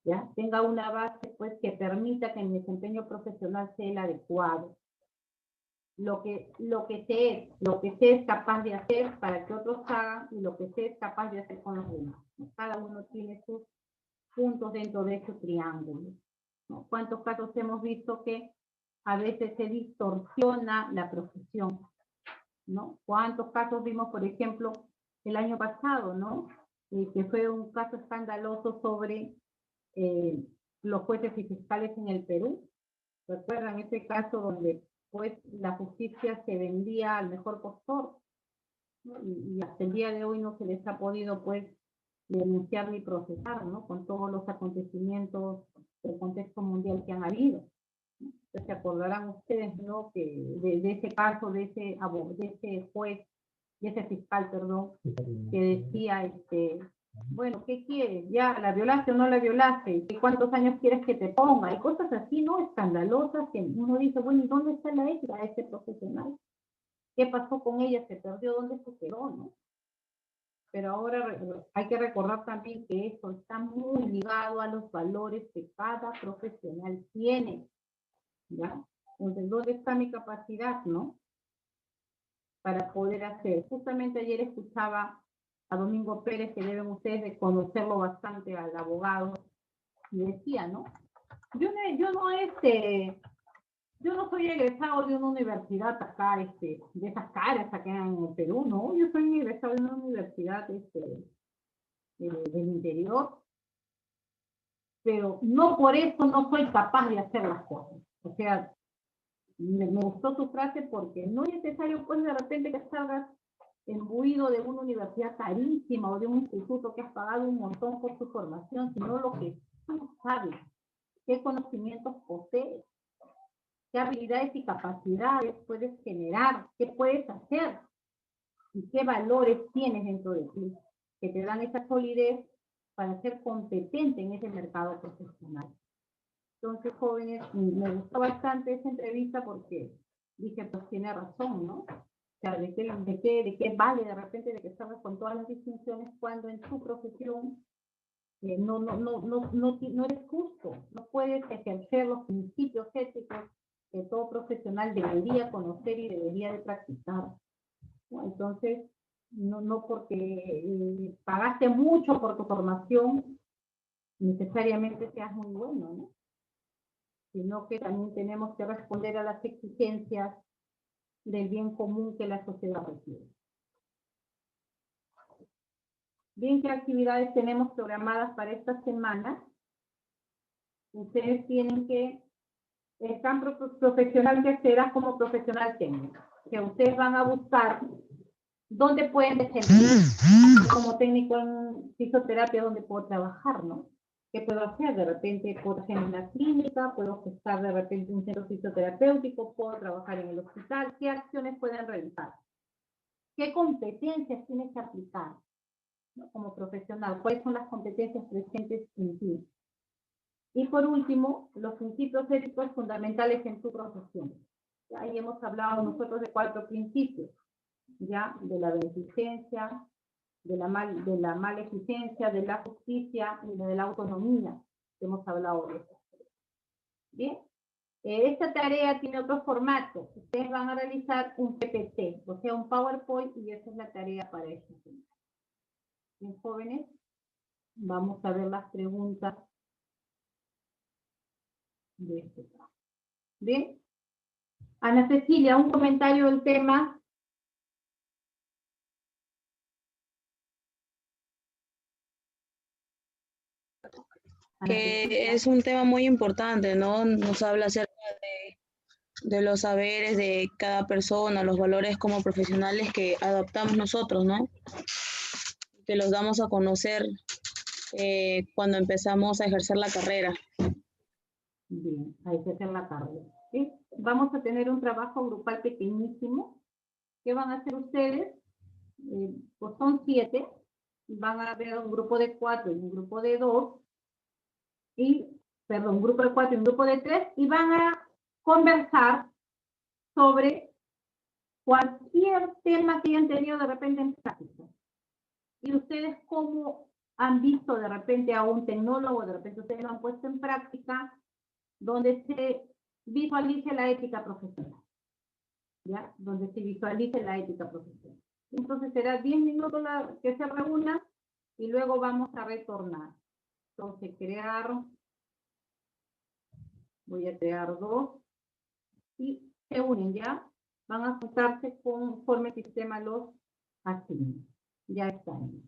¿ya? Tenga una base pues que permita que mi desempeño profesional sea el adecuado. Lo que sé es capaz de hacer para que otros hagan y lo que sé es capaz de hacer con los demás. Cada uno tiene sus puntos dentro de ese triángulo, ¿no? ¿Cuántos casos hemos visto que a veces se distorsiona la profesión, ¿no? ¿Cuántos casos vimos, por ejemplo, el año pasado, ¿no? Que fue un caso escandaloso sobre los jueces y fiscales en el Perú. ¿Recuerdan ese caso donde pues la justicia se vendía al mejor postor, ¿no? Y hasta el día de hoy no se les ha podido pues denunciar ni procesar, ¿no? Con todos los acontecimientos del contexto mundial que han habido. Entonces, se acordarán ustedes, ¿no? Que de ese caso, de ese juez, de ese fiscal, perdón, que decía, bueno, ¿qué quieres? ¿Ya la violaste o no la violaste? ¿Cuántos años quieres que te ponga? Y cosas así, ¿no? Escandalosas, que uno dice, bueno, ¿y dónde está la ética de este profesional? ¿Qué pasó con ella? ¿Se perdió? ¿Dónde se quedó, no? Pero ahora hay que recordar también que esto está muy ligado a los valores que cada profesional tiene, ¿ya? Entonces, ¿dónde está mi capacidad, no? Para poder hacer. Justamente ayer escuchaba a Domingo Pérez, que deben ustedes de conocerlo bastante, al abogado, y decía, ¿no? Yo no soy egresado de una universidad acá, de esas caras acá en el Perú, ¿no? Yo soy egresado de una universidad, del interior, pero no por eso no soy capaz de hacer las cosas. O sea, me gustó su frase porque no es necesario pues de repente que salgas imbuido de una universidad carísima o de un instituto que has pagado un montón por tu formación, sino lo que tú sabes, qué conocimientos posees, qué habilidades y capacidades puedes generar, qué puedes hacer y qué valores tienes dentro de ti, que te dan esa solidez para ser competente en ese mercado profesional. Entonces, jóvenes, me gustó bastante esa entrevista porque dije, pues tiene razón, ¿no? O sea, ¿de qué vale de repente de que salgas con todas las distinciones cuando en tu profesión no eres justo, no puedes ejercer los principios éticos que todo profesional debería conocer y debería de practicar, ¿no? Entonces, no porque pagaste mucho por tu formación, necesariamente seas muy bueno, ¿no? Sino que también tenemos que responder a las exigencias del bien común que la sociedad requiere. Bien, ¿qué actividades tenemos programadas para esta semana? Ustedes tienen que, tanto profesional que será como profesional técnico, que ustedes van a buscar ¿dónde pueden defender? Como técnico en fisioterapia, ¿dónde puedo trabajar, no? ¿Qué puedo hacer? De repente puedo hacer en una clínica, puedo gestar de repente un centro fisioterapéutico, puedo trabajar en el hospital. ¿Qué acciones pueden realizar? ¿Qué competencias tienes que aplicar, ¿no? Como profesional? ¿Cuáles son las competencias presentes en ti? Y por último, los principios éticos fundamentales en tu profesión. Ahí hemos hablado nosotros de 4 principios, ya, de la beneficencia, de la maleficencia, de la justicia y de la autonomía, que hemos hablado de eso. Bien, esta tarea tiene otro formato. Ustedes van a realizar un PPT, o sea, un PowerPoint, y esa es la tarea para esta semana. Bien, jóvenes, vamos a ver las preguntas de este trabajo. Bien. Ana Cecilia, un comentario del tema. Que es un tema muy importante, ¿no? Nos habla acerca de los saberes de cada persona, los valores como profesionales que adoptamos nosotros, ¿no? Que los damos a conocer cuando empezamos a ejercer la carrera. Bien, hay que hacer la carrera. ¿Sí? Vamos a tener un trabajo grupal pequeñísimo. ¿Qué van a hacer ustedes? Pues son 7. Van a ver un grupo de 4 y un grupo de 2. Un grupo de 4 y un grupo de 3. Y van a conversar sobre cualquier tema que hayan tenido de repente en práctica. Y ustedes, ¿cómo han visto de repente a un tecnólogo, de repente ustedes lo han puesto en práctica, donde se visualice la ética profesional? ¿Ya? Donde se visualice la ética profesional. Entonces será 10 minutos que se reúnan y luego vamos a retornar. Entonces voy a crear 2 y se unen, ¿ya? Van a juntarse conforme el sistema los asigna. Ya están.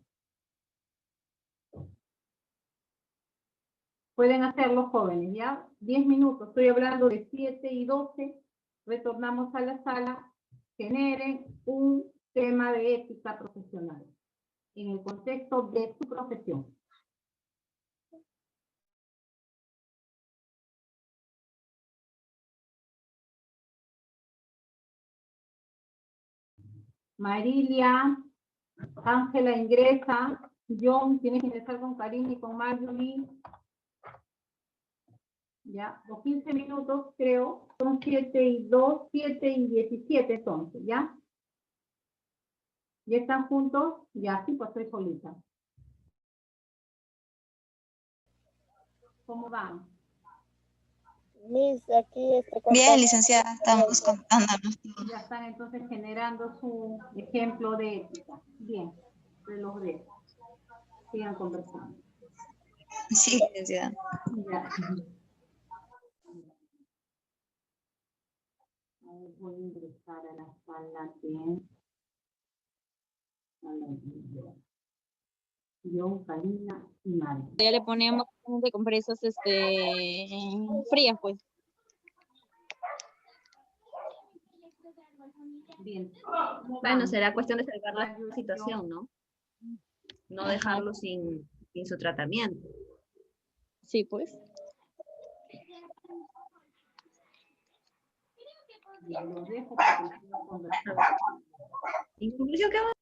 Pueden hacerlo, jóvenes, ¿ya? 10 minutos, estoy hablando de 7 y 12. Retornamos a la sala, generen un tema de ética profesional en el contexto de su profesión. Marilia, Ángela ingresa, John, tienes que ingresar con Karina y con Marjorie. Ya, los 15 minutos creo, son 7 y 2, 7 y 17 entonces, ¿ya? ¿Ya están juntos? Ya, sí, pues estoy solita. ¿Cómo van? Miss, aquí Bien, licenciada, estamos contándonos. Ya están entonces generando su ejemplo de ética. Bien, se los dejo. Sigan conversando. Sí, licenciada. Ya. Voy a ingresar a la sala de... Yo, Karina y Mari. Ya le ponemos de compresas frías, pues. Bien. Bueno, será cuestión de salvar la situación, ¿no? No dejarlo sin su tratamiento. Sí, pues. Lo dejo porque quiero conversar. En conclusión, ¿qué vamos?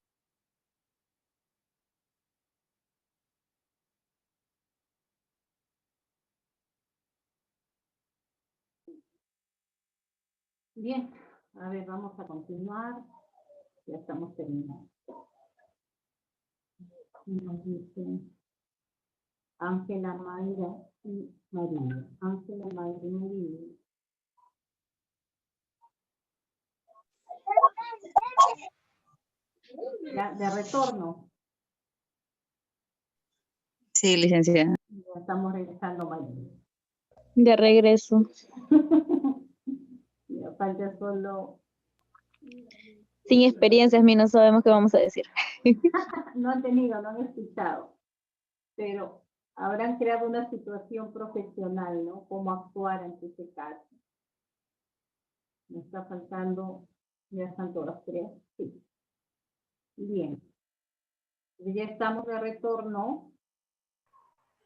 Bien, a ver, vamos a continuar. Ya estamos terminando. Nos dice Ángela, Mayra y María. Ángela, Mayra y María. Ya, de retorno. Sí, licenciada. Ya estamos regresando, María. De regreso. Ya falta solo... Sin experiencias, ni no sabemos qué vamos a decir. No han tenido, no han escuchado. Pero habrán creado una situación profesional, ¿no? Cómo actuar ante ese caso. Me está faltando, ya están todas 3. Sí. Bien. Ya estamos de retorno.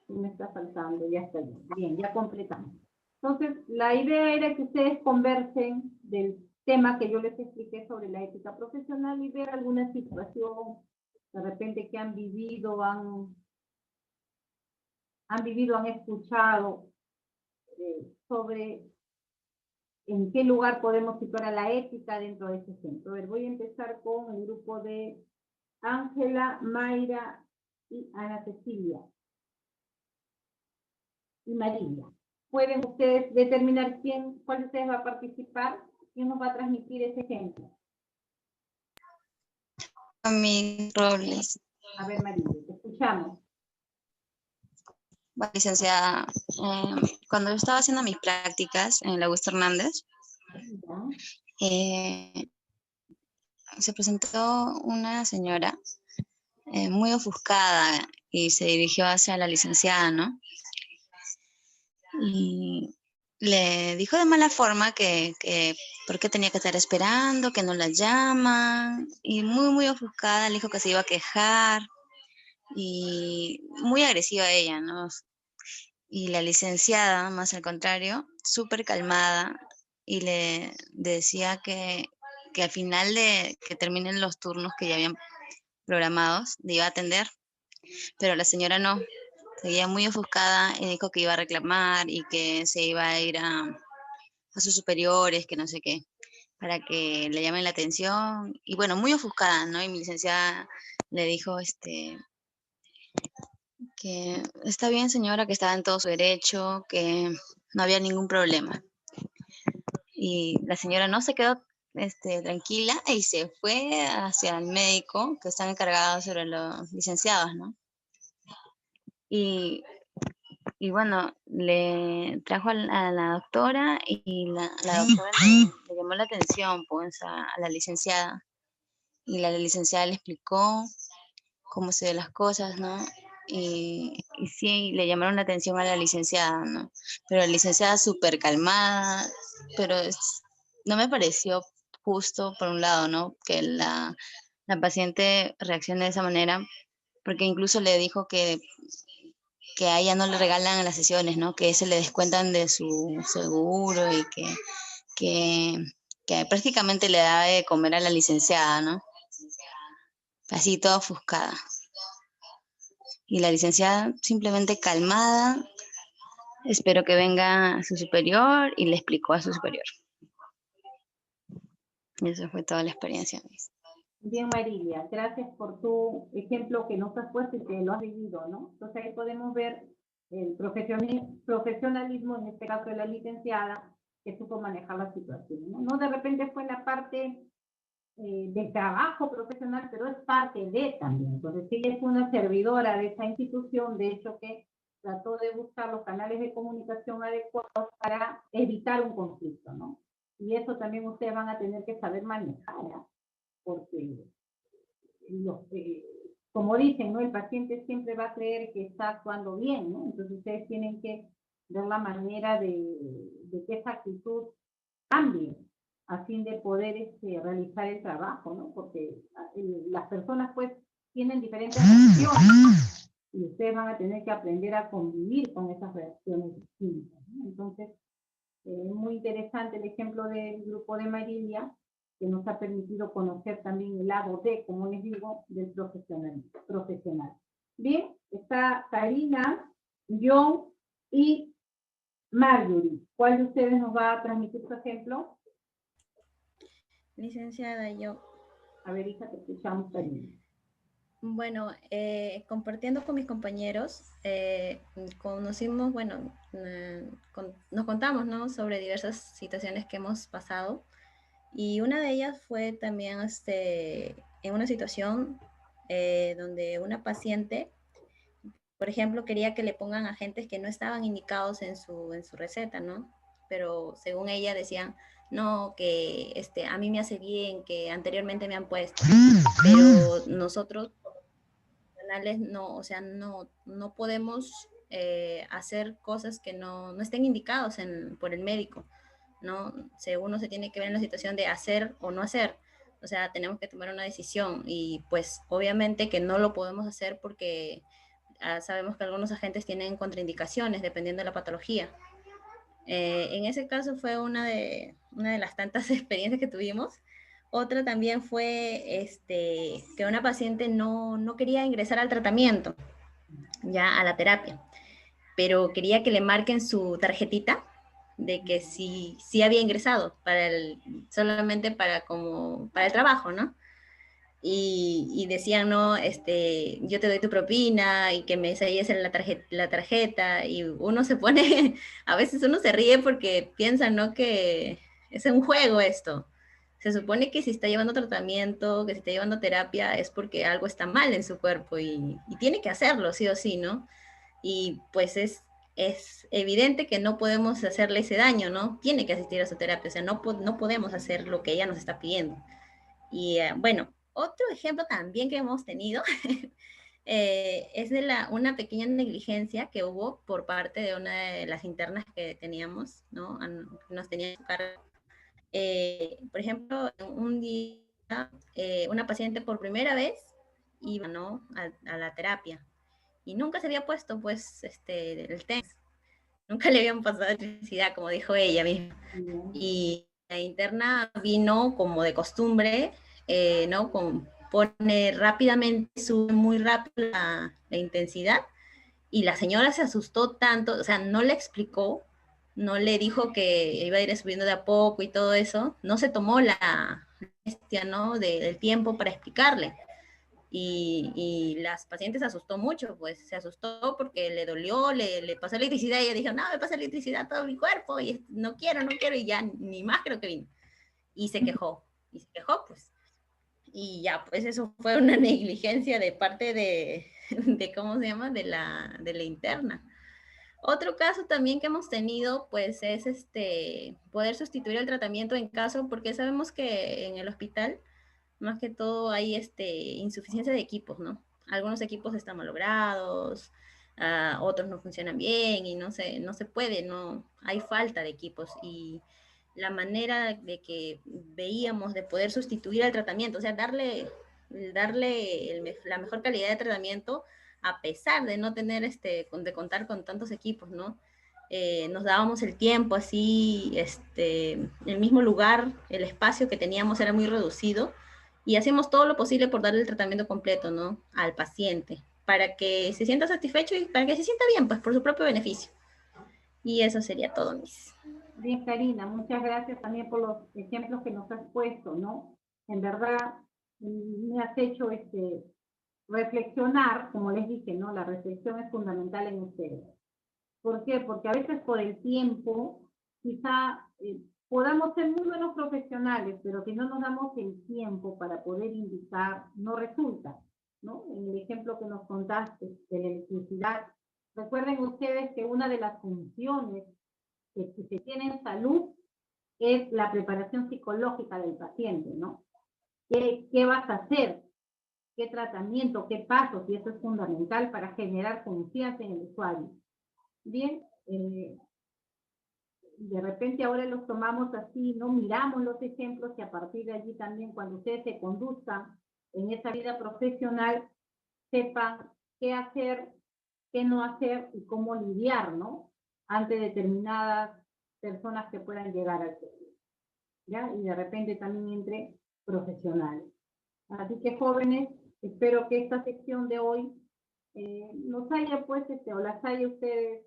Me está faltando, ya está bien. Bien, ya completamos. Entonces, la idea era que ustedes conversen del tema que yo les expliqué sobre la ética profesional y ver alguna situación, de repente que han vivido, han escuchado sobre en qué lugar podemos situar a la ética dentro de ese centro. A ver, voy a empezar con el grupo de Ángela, Mayra y Ana Cecilia. Y María. ¿Pueden ustedes determinar cuál de ustedes va a participar? ¿Quién nos va a transmitir ese ejemplo? A mi Robles. A ver, María, te escuchamos. Bueno, licenciada, cuando yo estaba haciendo mis prácticas en la Augusto Hernández, se presentó una señora muy ofuscada y se dirigió hacia la licenciada, ¿no? Y le dijo de mala forma que por qué tenía que estar esperando, que no la llaman, y muy ofuscada le dijo que se iba a quejar, y muy agresiva ella, ¿no? Y la licenciada, más al contrario, súper calmada, y le decía que al final de que terminen los turnos que ya habían programados, le iba a atender, pero la señora no, seguía muy ofuscada y dijo que iba a reclamar y que se iba a ir a sus superiores, que no sé qué, para que le llamen la atención. Y bueno, muy ofuscada, ¿no? Y mi licenciada le dijo que está bien, señora, que estaba en todo su derecho, que no había ningún problema. Y la señora no se quedó tranquila y se fue hacia el médico, que están encargados sobre los licenciados, ¿no? Y bueno, le trajo a la doctora y la doctora le llamó la atención pues, a la licenciada. Y la licenciada le explicó cómo se ven las cosas, ¿no? Y sí, le llamaron la atención a la licenciada, ¿no? Pero la licenciada súper calmada, pero no me pareció justo, por un lado, ¿no? Que la paciente reaccione de esa manera, porque incluso le dijo que a ella no le regalan las sesiones, ¿no? Que se le descuentan de su seguro y que prácticamente le da de comer a la licenciada, ¿no? Así toda ofuscada. Y la licenciada simplemente calmada, esperó que venga su superior y le explicó a su superior. Y eso fue toda la experiencia. Bien, Marilia, gracias por tu ejemplo que nos has puesto y que lo has vivido, ¿no? Entonces ahí podemos ver el profesionalismo, en este caso de la licenciada, que supo manejar la situación, ¿no? No de repente fue la parte del trabajo profesional, pero es parte de también. Entonces ella es una servidora de esa institución, de hecho que trató de buscar los canales de comunicación adecuados para evitar un conflicto, ¿no? Y eso también ustedes van a tener que saber manejar, ¿no? Porque como dicen, ¿no? El paciente siempre va a creer que está actuando bien, ¿no? Entonces ustedes tienen que ver la manera de que esa actitud cambie a fin de poder realizar el trabajo, ¿no? Porque las personas pues tienen diferentes reacciones y ustedes van a tener que aprender a convivir con esas reacciones distintas, ¿no? Entonces, es muy interesante el ejemplo del grupo de Marilia, que nos ha permitido conocer también el lado de, como les digo, del profesional. Bien, está Karina, John y Marjorie. ¿Cuál de ustedes nos va a transmitir su ejemplo? Licenciada, yo. A ver, hija, te escuchamos, Karina. Bueno, compartiendo con mis compañeros, conocimos, bueno, nos contamos, ¿no? Sobre diversas situaciones que hemos pasado. Y una de ellas fue también en una situación donde una paciente, por ejemplo, quería que le pongan agentes que no estaban indicados en su receta, ¿no? Pero según ella decían, no, que a mí me hace bien, que anteriormente me han puesto, pero nosotros no, o sea, no podemos hacer cosas que no estén indicados por el médico, ¿no? Uno se tiene que ver en la situación de hacer o no hacer, O sea, tenemos que tomar una decisión y pues obviamente que no lo podemos hacer porque sabemos que algunos agentes tienen contraindicaciones dependiendo de la patología. En ese caso fue una de las tantas experiencias que tuvimos. Otra también fue que una paciente no quería ingresar al tratamiento, ya a la terapia, pero quería que le marquen su tarjetita de que sí había ingresado solamente para el trabajo, ¿no? Y decían, no, yo te doy tu propina y que me selles la tarjeta, y uno se pone, a veces uno se ríe porque piensa, ¿no?, que es un juego esto. Se supone que si está llevando tratamiento, que si está llevando terapia, es porque algo está mal en su cuerpo y tiene que hacerlo, sí o sí, ¿no? Y pues es evidente que no podemos hacerle ese daño, ¿no? Tiene que asistir a su terapia, o sea, no podemos hacer lo que ella nos está pidiendo. Y bueno, otro ejemplo también que hemos tenido es de una pequeña negligencia que hubo por parte de una de las internas que teníamos, ¿no? Nos tenía su cargo. Por ejemplo, un día una paciente por primera vez iba, ¿no?, a la terapia y nunca se había puesto pues el TENS, nunca le habían pasado electricidad, como dijo ella misma. Y la interna vino como de costumbre, ¿no? Pone rápidamente, sube muy rápido la intensidad, y la señora se asustó tanto, o sea, no le explicó, no le dijo que iba a ir subiendo de a poco y todo eso, no se tomó la bestia, ¿no?, del tiempo para explicarle. Y las pacientes se asustó mucho, pues se asustó porque le dolió, le pasó electricidad, y ella dijo, no, me pasa electricidad a todo mi cuerpo, y no quiero, y ya ni más creo que vino. Y se quejó, pues. Y ya, pues eso fue una negligencia de parte de ¿cómo se llama?, de la interna. Otro caso también que hemos tenido, pues, es poder sustituir el tratamiento en caso, porque sabemos que en el hospital, más que todo, hay insuficiencia de equipos, ¿no? Algunos equipos están malogrados, otros no funcionan bien y no se puede, no hay falta de equipos. Y la manera de que veíamos de poder sustituir al tratamiento, o sea, darle la mejor calidad de tratamiento a pesar de no tener de contar con tantos equipos, ¿no? Nos dábamos el tiempo así, el mismo lugar, el espacio que teníamos era muy reducido, y hacemos todo lo posible por darle el tratamiento completo, ¿no?, al paciente, para que se sienta satisfecho y para que se sienta bien, pues, por su propio beneficio. Y eso sería todo, Miss. Bien, Karina, muchas gracias también por los ejemplos que nos has puesto, ¿no? En verdad, me has hecho reflexionar, como les dije, ¿no? La reflexión es fundamental en ustedes. ¿Por qué? Porque a veces por el tiempo, quizá podamos ser muy buenos profesionales, pero si no nos damos el tiempo para poder indicar, no resulta, ¿no? En el ejemplo que nos contaste de la electricidad, recuerden ustedes que una de las funciones que se tiene en salud es la preparación psicológica del paciente, ¿no? ¿Qué vas a hacer? ¿Qué tratamiento? ¿Qué pasos? Y eso es fundamental para generar confianza en el usuario. Bien, de repente ahora los tomamos así, ¿no? Miramos los ejemplos y a partir de allí también, cuando ustedes se conduzcan en esa vida profesional, sepan qué hacer, qué no hacer y cómo lidiar, ¿no?, ante determinadas personas que puedan llegar al servicio, ¿ya? Y de repente también entre profesionales. Así que, jóvenes, espero que esta sección de hoy nos haya, pues, o las haya ustedes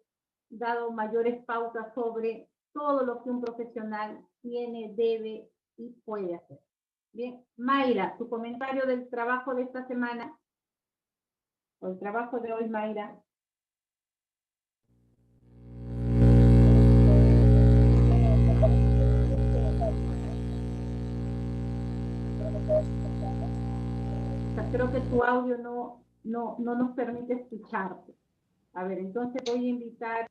dado mayores pautas sobre todo lo que un profesional tiene, debe y puede hacer. Bien, Mayra, tu comentario del trabajo de esta semana, o el trabajo de hoy, Mayra. Creo que tu audio no nos permite escucharte. A ver, entonces voy a invitar